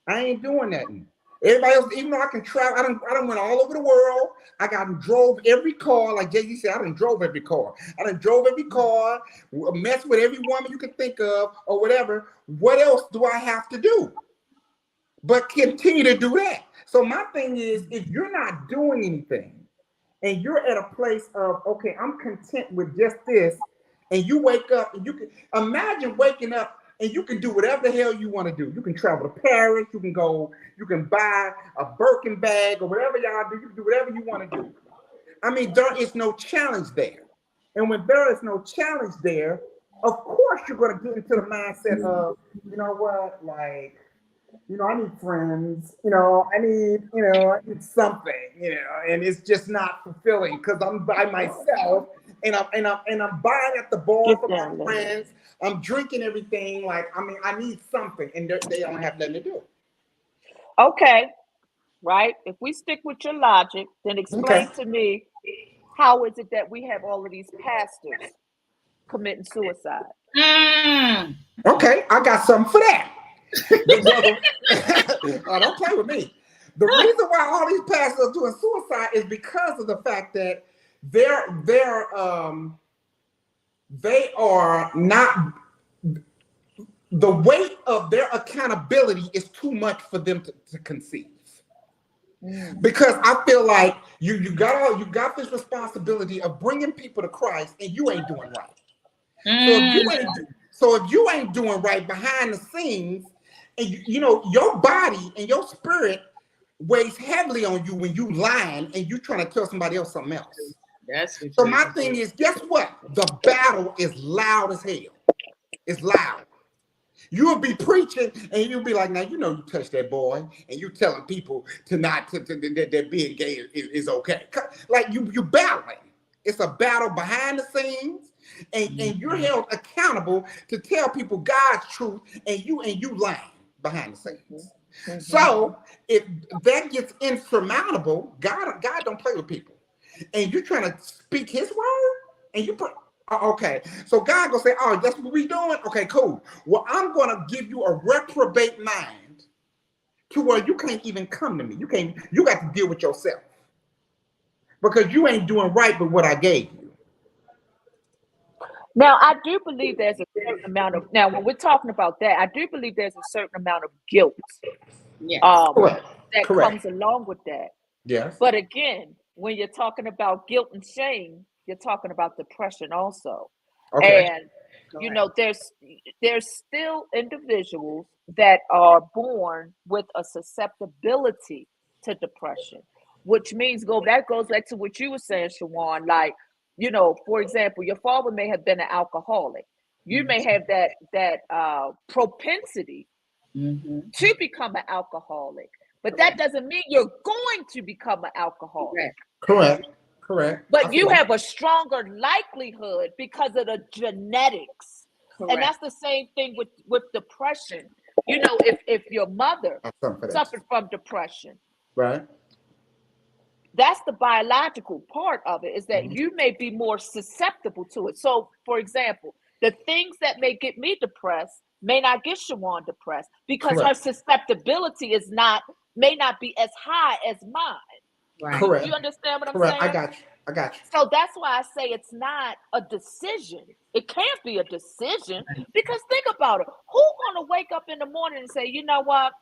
D: I ain't doing nothing. Everybody else, even though I can travel, I done went all over the world. I drove every car, like Jay-Z said, I done drove every car. I done drove every car, messed with every woman you can think of or whatever. What else do I have to do? But continue to do that. So my thing is, if you're not doing anything and you're at a place of, okay, I'm content with just this, and you wake up and you can imagine waking up and you can do whatever the hell you want to do. You can travel to Paris, you can buy a Birkin bag or whatever y'all do. You can do whatever you want to do. I mean, there is no challenge there. And when there is no challenge there, of course you're going to get into the mindset of, you know what, like, I need friends, I need something, and it's just not fulfilling because I'm by myself and I'm buying at the bar for my friends. I'm drinking everything. Like, I need something, and they don't have nothing to do.
E: Okay, right. If we stick with your logic, then explain to me, how is it that we have all of these pastors committing suicide?
D: Okay, I got something for that. Don't play with me. The reason why all these pastors are doing suicide is because of the fact that they are not, the weight of their accountability is too much for them to conceive. Because I feel like you got this responsibility of bringing people to Christ, and you ain't doing right. So if you ain't doing right behind the scenes, and your body and your spirit weighs heavily on you when you lying and you trying to tell somebody else something else. So my thing is, guess what? The battle is loud as hell. It's loud. You'll be preaching and you'll be like, now you touched that boy, and you telling people that being gay is okay. Like you battling. It's a battle behind the scenes, and you're held accountable to tell people God's truth, and you lying behind the scenes. So if that gets insurmountable, God don't play with people, and you're trying to speak His word, and you put. Okay, so God gonna say, "Oh, that's what we doing." Okay, cool. Well, I'm gonna give you a reprobate mind to where you can't even come to me. You got to deal with yourself because you ain't doing right with what I gave you.
E: Now, I do believe there's a certain amount of, now when we're talking about that, I do believe there's a certain amount of guilt
D: Correct.
E: Comes along with that.
D: Yes.
E: But again, when you're talking about guilt and shame, you're talking about depression also.
D: Okay.
E: And there's still individuals that are born with a susceptibility to depression, which means that goes back to what you were saying, Shawan. Like, for example, your father may have been an alcoholic. You may have that propensity to become an alcoholic, but that doesn't mean you're going to become an alcoholic.
D: Correct.
E: But you have a stronger likelihood because of the genetics. Correct. And that's the same thing with depression. If your mother suffered from depression,
D: right?
E: That's the biological part of it, is that you may be more susceptible to it. So, for example, the things that may get me depressed may not get Shawan depressed because her susceptibility may not be as high as mine.
D: Right. Correct.
E: You understand what I'm
D: saying?
E: I
D: got you. I got you.
E: So that's why I say it's not a decision. It can't be a decision because think about it. Who's going to wake up in the morning and say, you know what?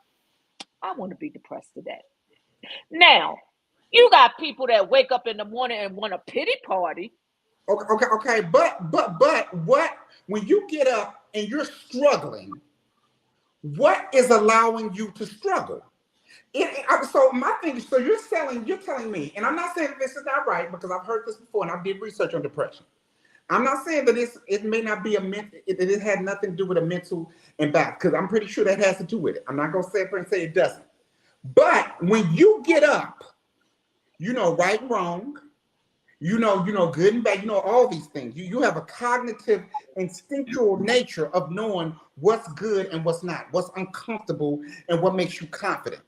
E: I want to be depressed today. Now, you got people that wake up in the morning and want a pity party.
D: Okay. But what, when you get up and you're struggling, what is allowing you to struggle? So my thing is, so you're telling me, and I'm not saying this is not right because I've heard this before and I did research on depression. I'm not saying that it may not be it had nothing to do with a mental imbalance, because I'm pretty sure that has to do with it. I'm not gonna say it doesn't. But when you get up, you know right and wrong, you know good and bad, you know all these things. You have a cognitive, instinctual nature of knowing what's good and what's not, what's uncomfortable and what makes you confident.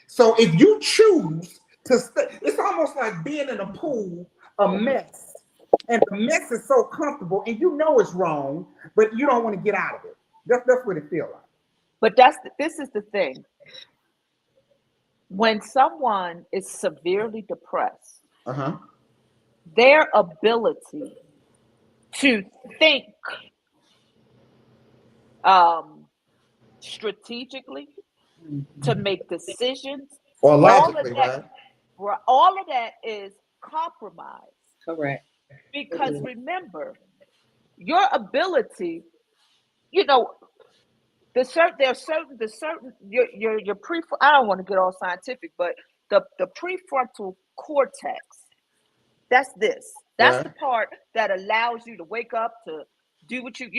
D: So if you choose to stay, it's almost like being in a pool, a mess, and the mess is so comfortable, and you know it's wrong, but you don't want to get out of it. That's what it feels like.
E: But this is the thing. When someone is severely depressed, their ability to think strategically, to make decisions,
D: or logically, right?
E: All of that is compromised.
C: Correct.
E: Because remember, your ability, you know, your I don't want to get all scientific, but the prefrontal cortex, that's the part that allows you to wake up, to do what to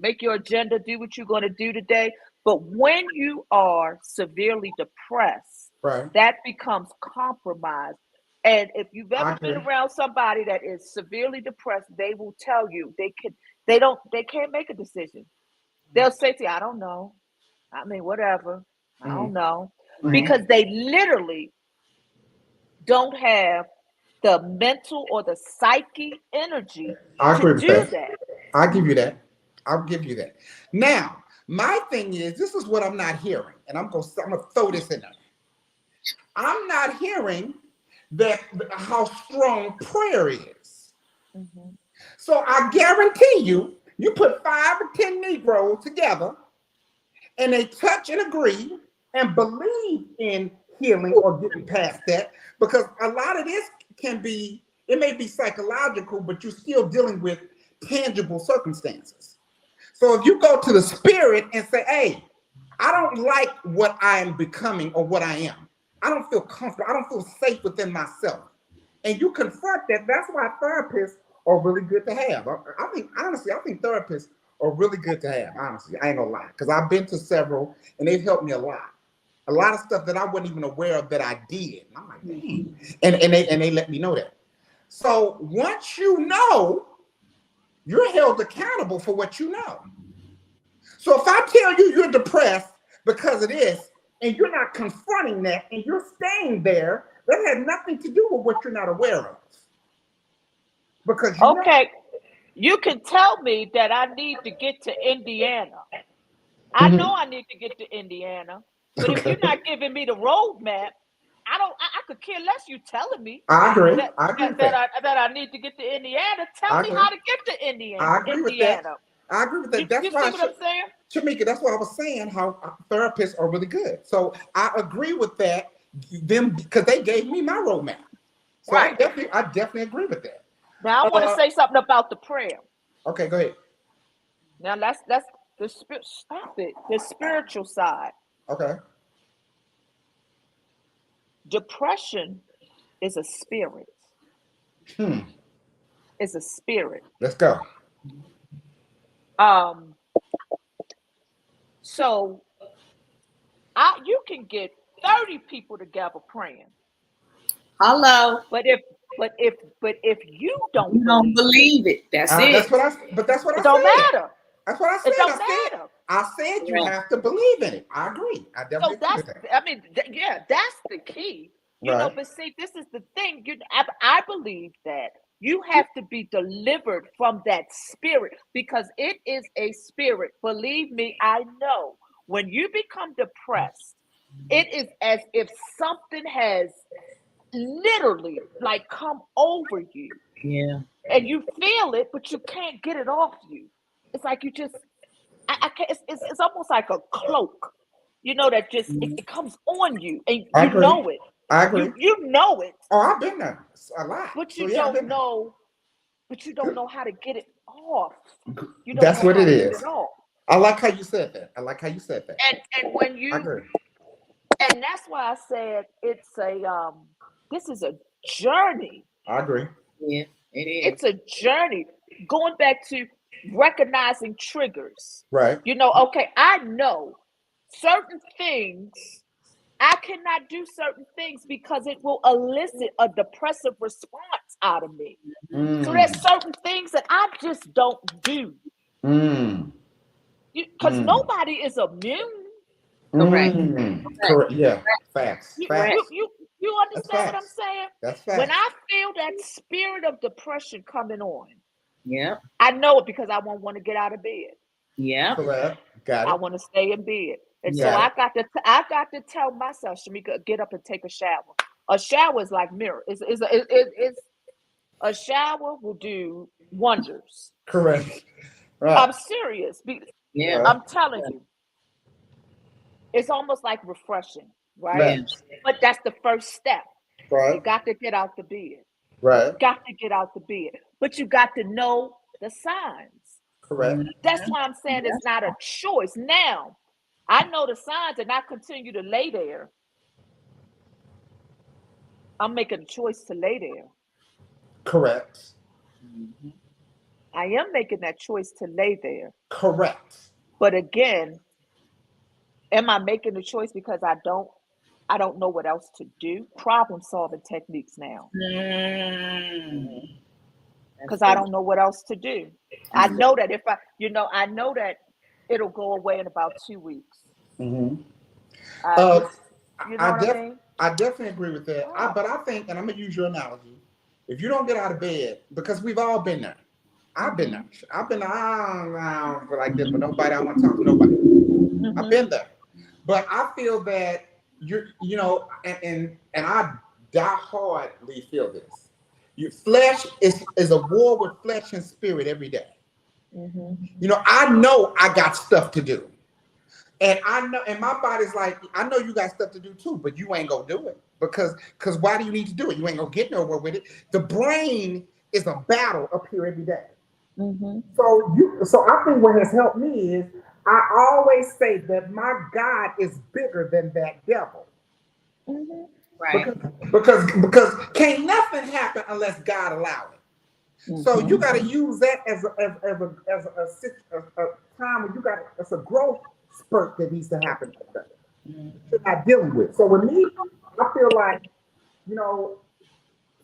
E: make your agenda, do what you're going to do today. But when you are severely depressed, that becomes compromised. And if you've ever been around somebody that is severely depressed, they will tell you they can't make a decision. They'll say to you, I don't know. I mean, whatever. I don't know. Because they literally don't have the mental or the psyche energy to do that.
D: I'll give you that. Now, my thing is, this is what I'm not hearing, and I'm gonna throw this in there. I'm not hearing that how strong prayer is. So I guarantee you put 5 or 10 Negroes together, and they touch and agree and believe in healing or getting past that, because a lot of this it may be psychological, but you're still dealing with tangible circumstances. So if you go to the spirit and say, hey, I don't like what I am becoming or what I am. I don't feel comfortable. I don't feel safe within myself. And you confront that. That's why therapists are really good to have. I think therapists are really good to have, honestly. I ain't gonna lie. Because I've been to several and they've helped me a lot. A lot of stuff that I wasn't even aware of that I did. And I'm like, dang. And they let me know that. So once you know, you're held accountable for what you know. So if I tell you you're depressed because of this, and you're not confronting that, and you're staying there, that has nothing to do with what you're not aware of. Because
E: you can tell me that I need to get to Indiana. I know I need to get to Indiana, but if you're not giving me the roadmap, I could care less you telling me.
D: I agree.
E: That I need to get to Indiana. Tell me how to get to Indiana.
D: I agree with that. I agree with that.
E: You see what I'm saying?
D: Shamika, that's what I was saying, how therapists are really good. So I agree with that, them, because they gave me my roadmap. So I definitely agree with that.
E: Now I want to say something about the prayer.
D: Okay, go ahead.
E: Now that's the spiritual side.
D: Okay. Depression
E: is a spirit. It's a spirit.
D: Let's go.
E: So you can get 30 people together praying.
C: Hello.
E: But if you don't
C: believe it, that's it.
D: That's what I said.
E: It don't matter.
D: That's what I said.
E: It don't matter.
D: I said you have to believe in it. I agree. I definitely agree with that.
E: I mean, that's the key. You know, but see, this is the thing. I believe that you have to be delivered from that spirit, because it is a spirit. Believe me, I know. When you become depressed, it is as if something has literally like come over you.
C: Yeah.
E: And you feel it, but you can't get it off you. It's like you just, I can't, it's almost like a cloak, that just, it comes on you and
D: I
E: you
D: agree.
E: know it.
D: I agree.
E: You know it.
D: Oh, I've been there a lot.
E: But
D: So
E: you
D: yeah, I've
E: don't
D: been there.
E: know, how to get it off. You don't
D: That's
E: know
D: what
E: how
D: it
E: to get
D: is.
E: it off.
D: I like how you said that.
E: And when
D: I
E: you,
D: agree.
E: and that's why I said it's this is a journey.
D: I agree.
C: Yeah, it is.
E: It's a journey. Going back to recognizing triggers.
D: Right.
E: Okay, I know certain things, I cannot do certain things because it will elicit a depressive response out of me. So there's certain things that I just don't do. Because nobody is immune.
C: Correct.
D: Correct. Yeah. Facts.
E: You,
C: Correct.
E: you
D: That's
E: understand what I'm
D: facts.
E: saying?
D: That's facts.
E: When I feel that spirit of depression coming on,
C: Yeah.
E: I know it because I won't want to get out of bed.
C: Yeah.
D: Correct. Got
E: I
D: it.
E: want to stay in bed. And so
D: Got
E: I got to tell myself, Shamika, get up and take a shower. A shower is like mirror. A shower will do wonders.
D: Correct. Right.
E: I'm serious.
C: Yeah.
E: I'm telling you. It's almost like refreshing, right?
D: Right.
E: But that's the first step.
D: Right.
E: You got to get out the bed.
D: Right.
E: Got to get out the bed. But you got to know the signs.
D: Correct.
E: That's why I'm saying it's not a choice. Now, I know the signs and I continue to lay there. I'm making a choice to lay there.
D: Correct.
E: I am making that choice to lay there.
D: Correct.
E: But again, am I making the choice because I don't know what else to do? Problem solving techniques now. Because I don't know what else to do. I know that I know that it'll go away in about 2 weeks.
D: I definitely agree with that. But I think, and I'm gonna use your analogy, if you don't get out of bed, because we've all been there. I've been there. I don't feel like this, but nobody, I want to talk to nobody. I've been there. But I feel that and I die-hardly feel this. Your flesh is a war with flesh and spirit every day. I know I got stuff to do. And I know, and my body's like, I know you got stuff to do too, but you ain't gonna do it. Because why do you need to do it? You ain't gonna get nowhere with it. The brain is a battle up here every day. So I think what has helped me is I always say that my God is bigger than that devil.
C: Right.
D: Because can't nothing happen unless God allow it. So you got to use that as a time when it's a growth spurt that needs to happen. You're not dealing with. So with me, I feel like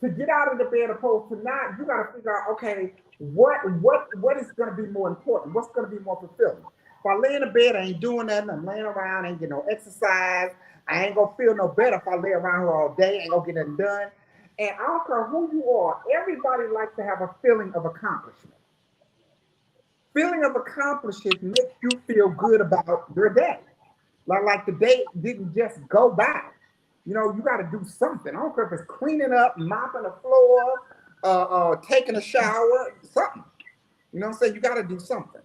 D: to get out of the bed opposed to not, you got to figure out, okay, what is going to be more important? What's going to be more fulfilling? If I lay in the bed, I ain't doing nothing. I'm laying around, I ain't getting no exercise. I ain't gonna feel no better if I lay around here all day. I ain't gonna get nothing done. And I don't care who you are. Everybody likes to have a feeling of accomplishment. Feeling of accomplishment makes you feel good about your day. Like the day didn't just go by. You got to do something. I don't care if it's cleaning up, mopping the floor, taking a shower, something. You know what I'm saying? You got to do something.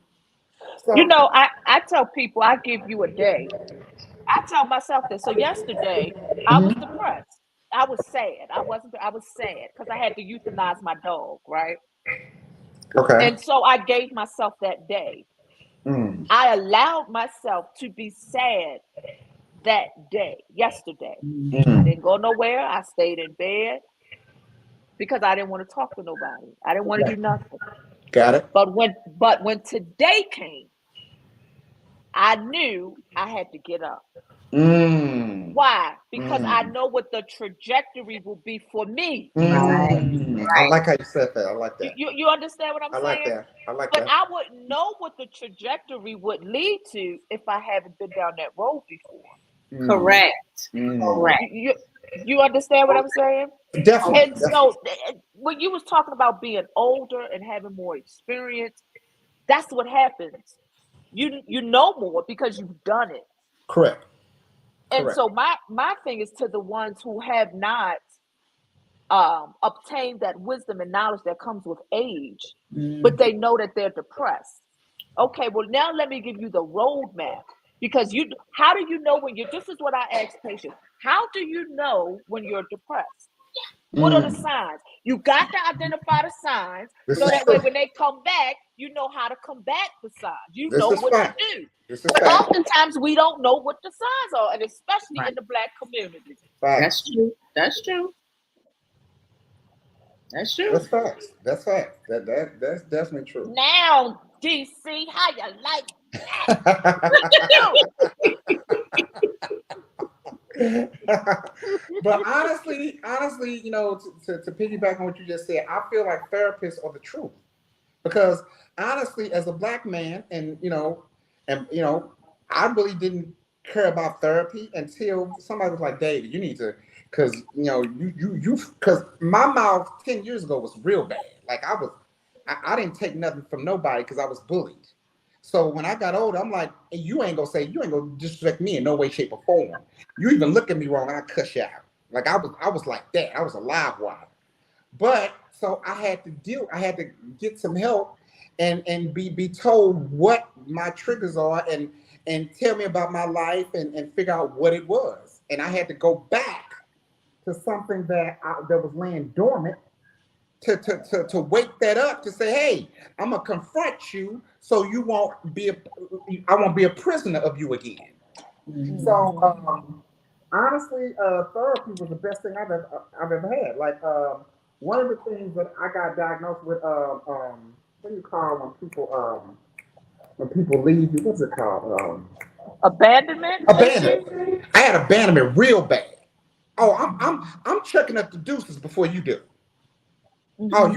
D: So,
E: I tell people I give you a day. I tell myself this. So yesterday, I was depressed. I was sad. I was sad because I had to euthanize my dog, right?
D: Okay.
E: And so I gave myself that day. I allowed myself to be sad that day, yesterday. I didn't go nowhere. I stayed in bed because I didn't want to talk to nobody. I didn't want to do nothing.
D: Got it.
E: But when today came, I knew I had to get up. Why? Because I know what the trajectory will be for me.
D: I like how you said that. I like that.
E: You understand what I'm saying?
D: Like that. I like
E: but
D: that.
E: I wouldn't know what the trajectory would lead to if I haven't been down that road before.
C: Correct. Correct.
E: You understand what I'm saying?
D: Definitely.
E: And so when you was talking about being older and having more experience, that's what happens. You know more because you've done it.
D: Correct.
E: And so my thing is to the ones who have not obtain that wisdom and knowledge that comes with age, but they know that they're depressed. Okay, well now let me give you the roadmap, because how do you know when you're? This is what I ask patients: how do you know when you're depressed? What are the signs? You got to identify the signs, so that way when they come back, you know how to combat the signs. You know what to do. But oftentimes we don't know what the signs are, and especially in the Black community.
C: That's true. That's true. That's true.
D: That's facts. That's facts. That's definitely true.
E: Now, DC, how you like
D: that? But honestly, you know, to piggyback on what you just said, I feel like therapists are the truth, because honestly, as a Black man, and you know, I really didn't care about therapy until somebody was like, David, you need to, because you know, because my mouth 10 years ago was real bad. Like I didn't take nothing from nobody because I was bullied. So when I got older, I'm like, hey, you ain't gonna disrespect me in no way, shape, or form. You even look at me wrong, and I cuss you out. Like I was like that. I was a live wire. But so I had to get some help and be told what my triggers are and tell me about my life and figure out what it was. And I had to go back to something that was laying dormant to wake that up, to say, hey, I'm gonna confront you so I won't be a prisoner of you again. Mm-hmm. So honestly, therapy was the best thing I've ever had. Like one of the things that I got diagnosed with, what do you call when people leave you? What's it called?
E: Abandonment.
D: Abandonment. I had abandonment real bad. Oh, I'm checking up the deuces before you do. Mm-hmm.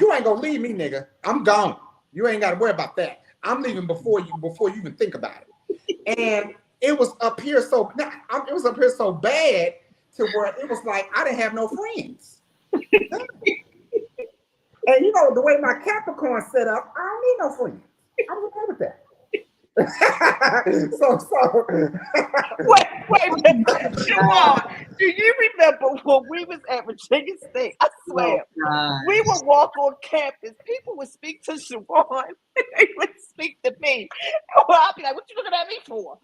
D: You ain't gonna leave me, nigga. I'm gone. You ain't gotta worry about that. I'm leaving before you even think about it. And it was up here so bad to where it was like I didn't have no friends. And you know the way my Capricorn set up, I don't need no friends. I'm okay with that. so
E: wait a minute. Siobhan, do you remember when we was at Virginia State? I swear, we would walk on campus. People would speak to Siobhan. They would speak to me. Well, I'd be like, "What you looking at me for?"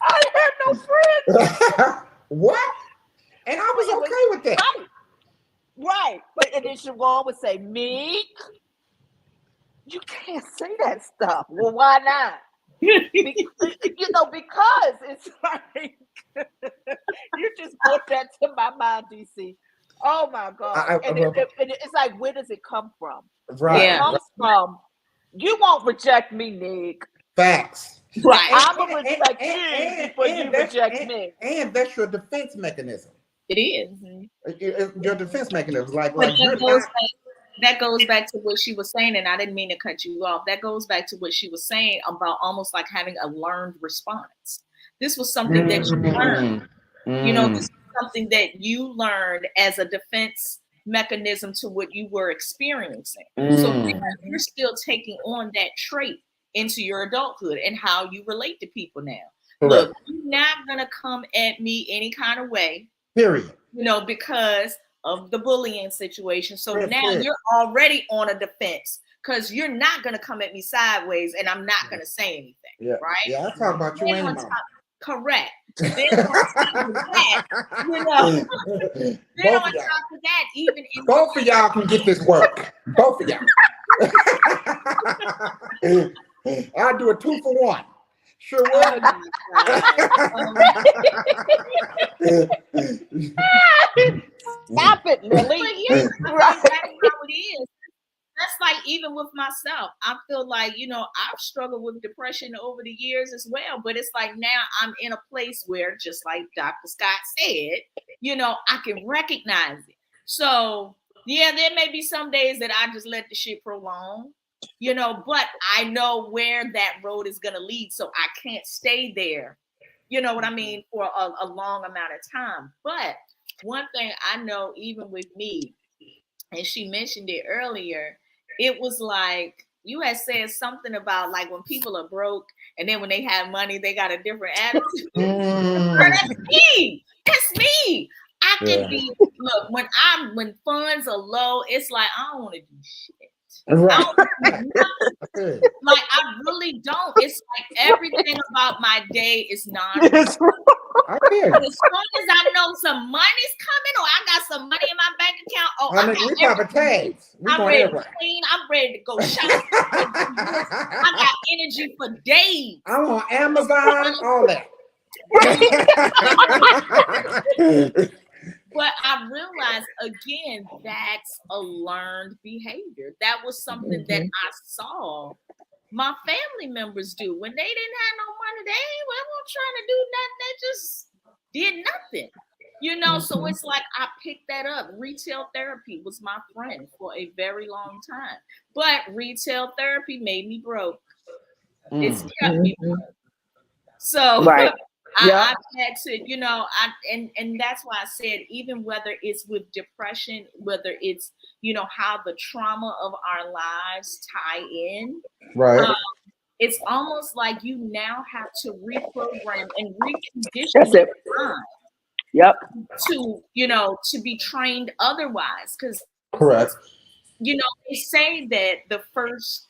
E: I had no friends.
D: What? And I was okay with that.
E: Right. But and then Siobhan would say, Meek, you can't say that stuff. Well, why not? Because it's like you just put that to my mind, DC. Oh my God. It's like, where does it come from?
D: Right.
E: It comes from, you won't reject me, Nick.
D: Facts.
E: Right. I'm gonna respect you before you reject me.
D: And that's your defense mechanism.
C: It is.
D: Mm-hmm. Your defense mechanism.
C: That goes back to what she was saying, and I didn't mean to cut you off. That goes back to what she was saying about almost like having a learned response. This was something that you learned. You know, this is something that you learned as a defense mechanism to what you were experiencing. So you're still taking on that trait into your adulthood and how you relate to people now. Correct. Look, you're not gonna come at me any kind of way.
D: Period.
C: You know, because of the bullying situation. So now you're already on a defense because you're not going to come at me sideways and I'm not going to say anything. Right?
D: Yeah, I talk about you and mama.
C: Correct. Then on top of that, you know, then on top of that, even in
D: both of y'all can get this work. Both of y'all. I'll do a 2 for 1. Sure will.
E: Stop it, Lily.
C: Right. That's how it is. That's like even with myself. I feel like, you know, I've struggled with depression over the years as well. But it's like now I'm in a place where, just like Dr. Scott said, you know, I can recognize it. So, yeah, there may be some days that I just let the shit prolong. You know, but I know where that road is going to lead, so I can't stay there, you know what I mean, for a long amount of time. But one thing I know, even with me, and she mentioned it earlier, it was like you had said something about like when people are broke and then when they have money, they got a different attitude. That's me. That's me. I can be, look, when funds are low, it's like I don't want to do shit.
D: Right.
C: Like I really don't. It's like everything about my day is non. As soon as I know some money's coming or I got some money in my bank account,
D: we got tags.
C: I'm ready to clean. I'm ready to go shopping. I got energy for days.
D: I'm on Amazon, all that.
C: But I realized again, that's a learned behavior. That was something that I saw my family members do when they didn't have no money. They weren't trying to do nothing. They just did nothing, you know. So it's like I picked that up. Retail therapy was my friend for a very long time, but retail therapy made me broke. It's kept me broke. So I've had to, you know, and that's why I said, even whether it's with depression, whether it's, you know, how the trauma of our lives tie in, right? It's almost like you now have to reprogram and recondition your mind. To, you know, to be trained otherwise, because you know, they say that the first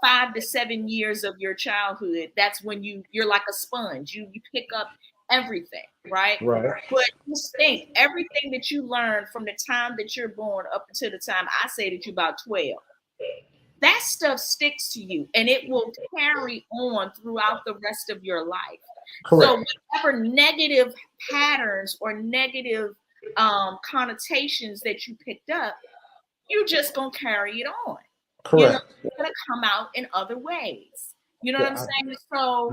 C: 5 to 7 years of your childhood, that's when you're like a sponge. You pick up everything, right? But just think, everything that you learn from the time that you're born up until the time I say that you're about 12, that stuff sticks to you and it will carry on throughout the rest of your life. So whatever negative patterns or negative connotations that you picked up, you just gonna carry it on. You know, it's gonna come out in other ways. You know what I'm saying? So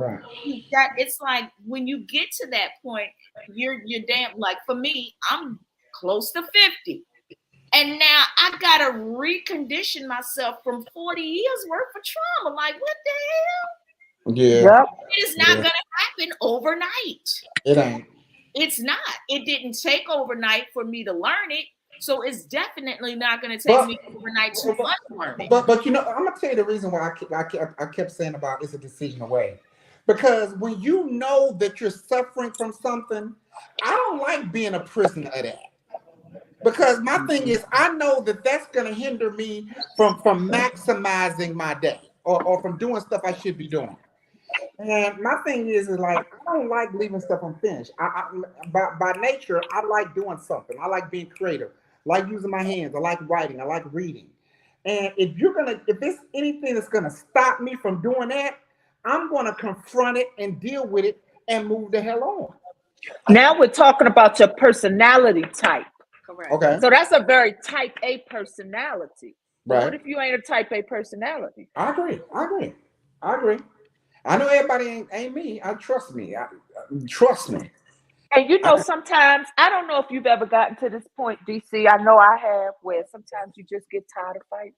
C: that it's like when you get to that point, you're damn, like for me, I'm close to 50. And now I gotta recondition myself from 40 years worth of trauma. Like, what the hell? Yeah. It is not gonna happen overnight.
D: It ain't.
C: It's not. It didn't take overnight for me to learn it. So it's definitely not going to take me overnight to unlearn it.
D: But you know, I'm gonna tell you the reason why I kept saying about it's a decision away, because when you know that you're suffering from something, I don't like being a prisoner of that. Because my thing is, I know that that's gonna hinder me from maximizing my day or from doing stuff I should be doing. And my thing is like, I don't like leaving stuff unfinished. By nature, I like doing something. I like being creative. I like using my hands. I like writing. I like reading. And if there's anything that's gonna stop me from doing that, I'm gonna confront it and deal with it and move the hell on.
E: Now we're talking about your personality type.
C: Correct.
E: Okay. So that's a very type A personality. Right. What if you ain't a type A personality?
D: I agree. I know everybody ain't me. Trust me. Trust me.
E: And you know, sometimes, I don't know if you've ever gotten to this point, DC. I know I have, where sometimes you just get tired of fighting.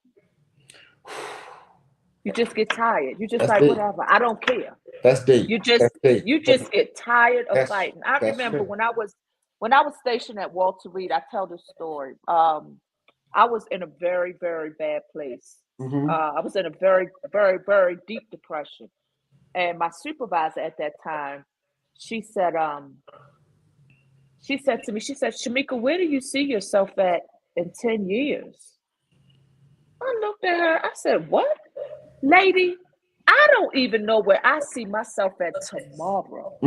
E: You just get tired. You just that's like, deep. Whatever. I don't care.
D: That's deep.
E: You just get tired of fighting. I remember when I was stationed at Walter Reed, I tell this story. I was in a very, very bad place. I was in a very, very, very deep depression. And my supervisor at that time, she said to me, Shamika, where do you see yourself at in 10 years? I looked at her, I said, what? Lady, I don't even know where I see myself at tomorrow.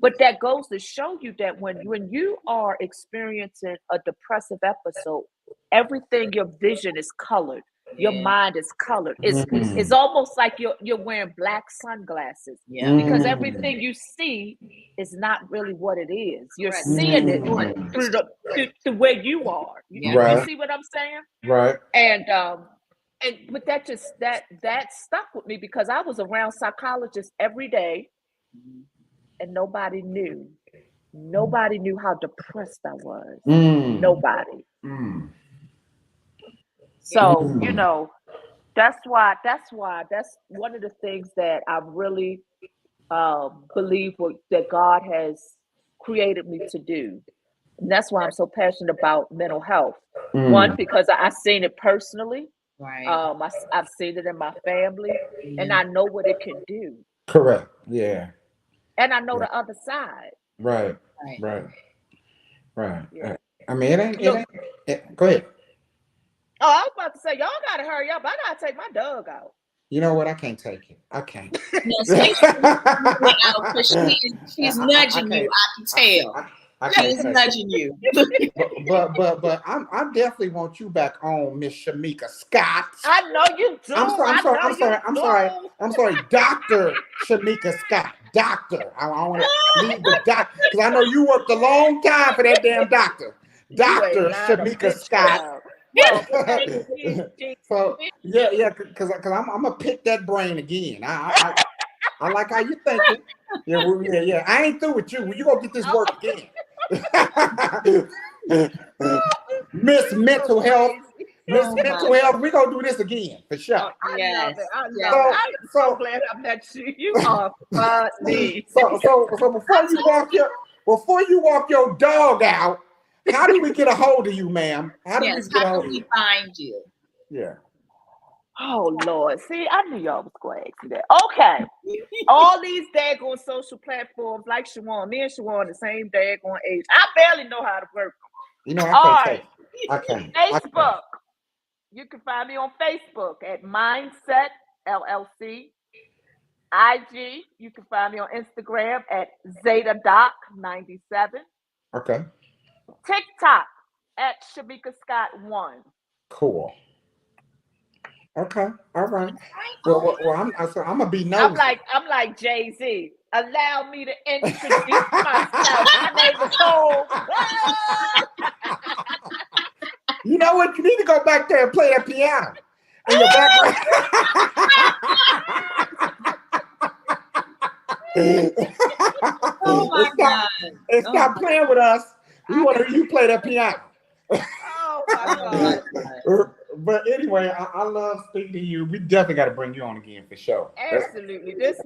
E: But that goes to show you that when you are experiencing a depressive episode, everything, your vision is colored. Your mind is colored. It's almost like you're wearing black sunglasses. Because everything you see is not really what it is. You're seeing it through where you are. You see what I'm saying?
D: Right.
E: And but that stuck with me because I was around psychologists every day, and nobody knew how depressed I was. Nobody. So, you know, that's one of the things that I really believe that God has created me to do. And that's why I'm so passionate about mental health. One, because I've seen it personally.
C: Right.
E: I've seen it in my family, and I know what it can do.
D: Correct. Yeah.
E: And I know the other side.
D: Right.
C: Right.
D: Right. Right.
E: Yeah.
D: I mean, it ain't.
E: Look.
D: Go ahead.
E: Oh, I was about to say, y'all gotta hurry up. I gotta take my dog out.
D: You know what? I can't take it. I can't.
C: No, she's nudging you. I can tell. She's nudging you.
D: But I definitely want you back on, Miss Shamika Scott.
E: I know you do.
D: I'm sorry, Dr. Shamika Scott. Doctor. I want to leave the doctor because I know you worked a long time for that damn doctor. Dr. Shamika Scott. So yeah, because I'm gonna pick that brain again. I like how you thinking. Yeah. I ain't through with you. You gonna get this work again. Miss Mental Health. Mental Health, we're gonna do this again for sure.
E: I love it. I'm so glad I met you. You are funny.
D: So before you walk your dog out, how do we get a hold of you, ma'am? How do we
C: find you?
D: Yeah.
E: Oh Lord. See, I knew y'all was going to ask me that. Okay. All these daggone social platforms like Shawan, me and Shawan the same daggone age. I barely know how to work them.
D: You know, I can't.
E: Facebook. You can find me on Facebook at Mindset LLC. IG, you can find me on Instagram at ZetaDoc97.
D: Okay.
E: TikTok at Shamika Scott 1.
D: Cool. Okay. All right. Well, I'm gonna be nosy.
E: I'm like Jay-Z. Allow me to introduce myself. My name is Cole.
D: You know what? You need to go back there and play that piano in your background.
C: Oh my God.
D: Stop playing with us. We want to hear you play that piano.
E: Oh my God.
D: But anyway, I love speaking to you. We definitely got to bring you on again for sure.
E: Absolutely. This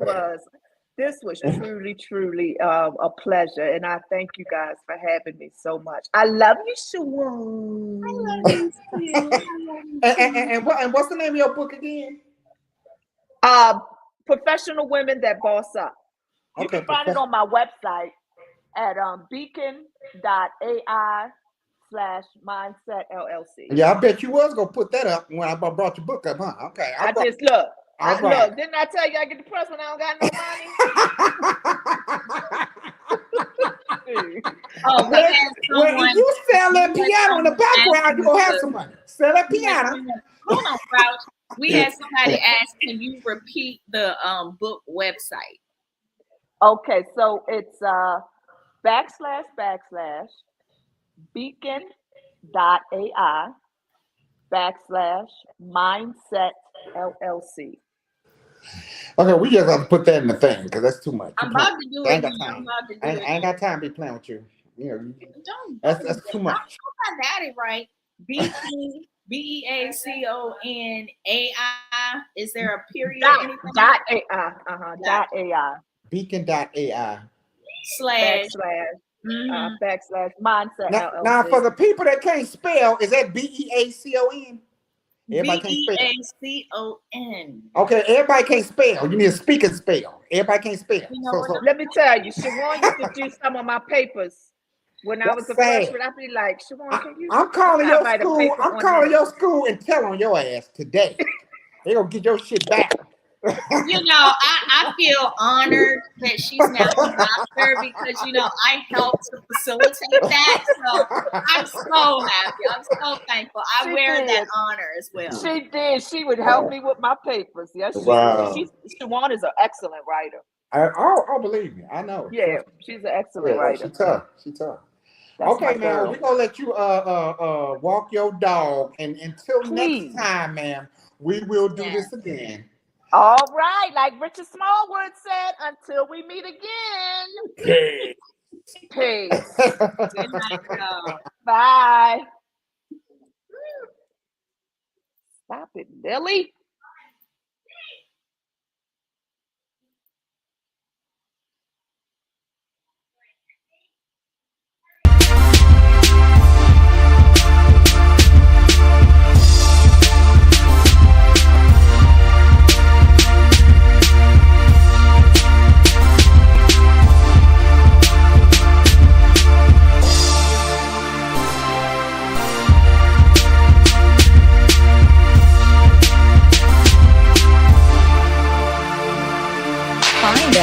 E: was truly a pleasure, and I thank you guys for having me so much. I love you, Shawan.
C: I love you too.
D: And what's the name of your book again?
E: Professional Women That Boss Up. You can find it on my website at beacon.ai/mindset LLC.
D: Yeah, I bet you was gonna put that up when I brought your book up, huh? Okay.
E: Look, didn't I tell you I get depressed when I don't got no money?
D: When you sell that piano in the background, you're gonna have some money. Sell that piano.
C: Hold on, Crouch. We had somebody ask, can you repeat the book website?
E: Okay, so it's beacon.ai/mindset LLC. Okay,
D: we just have to put that in the thing because that's too much.
C: I'm about to do it.
D: I ain't got time to be playing with you. You know, that's too much.
C: I got it right. Beacon, BEACONAI. Is there a period?
E: Dot AI. Dot AI.
D: Beacon.ai.
E: /mindset LLC.
D: Now, for the people that can't spell, is that BEACON? Everybody can't spell.
C: BEACON.
D: Okay, everybody can't spell. You need a speaker spell. Everybody can't spell.
E: Let me tell you, Shawan used to do some of my papers when I was a freshman. I'd be like, Shawan, can you?
D: I'm calling your school. I'm calling your school and telling your ass today. They gonna get your shit back.
C: You know, I feel honored that she's now a doctor because, you know, I helped to facilitate that. So I'm so happy. I'm so thankful. I wear that honor as well.
E: She did. She would help me with my papers. Yes, Shawan is an excellent writer.
D: Oh, believe me. I know.
E: Yeah, she's an excellent writer.
D: She's tough. Okay, man. We're gonna let you walk your dog, and until next time, ma'am, we will do this again.
E: All right, like Richard Smallwood said, until we meet again. Peace.
C: Good night, y'all.
E: Bye. Stop it, Lily.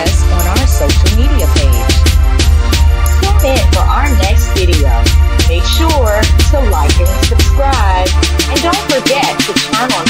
F: us on our social media page. Tune in for our next video. Make sure to like and subscribe. And don't forget to turn on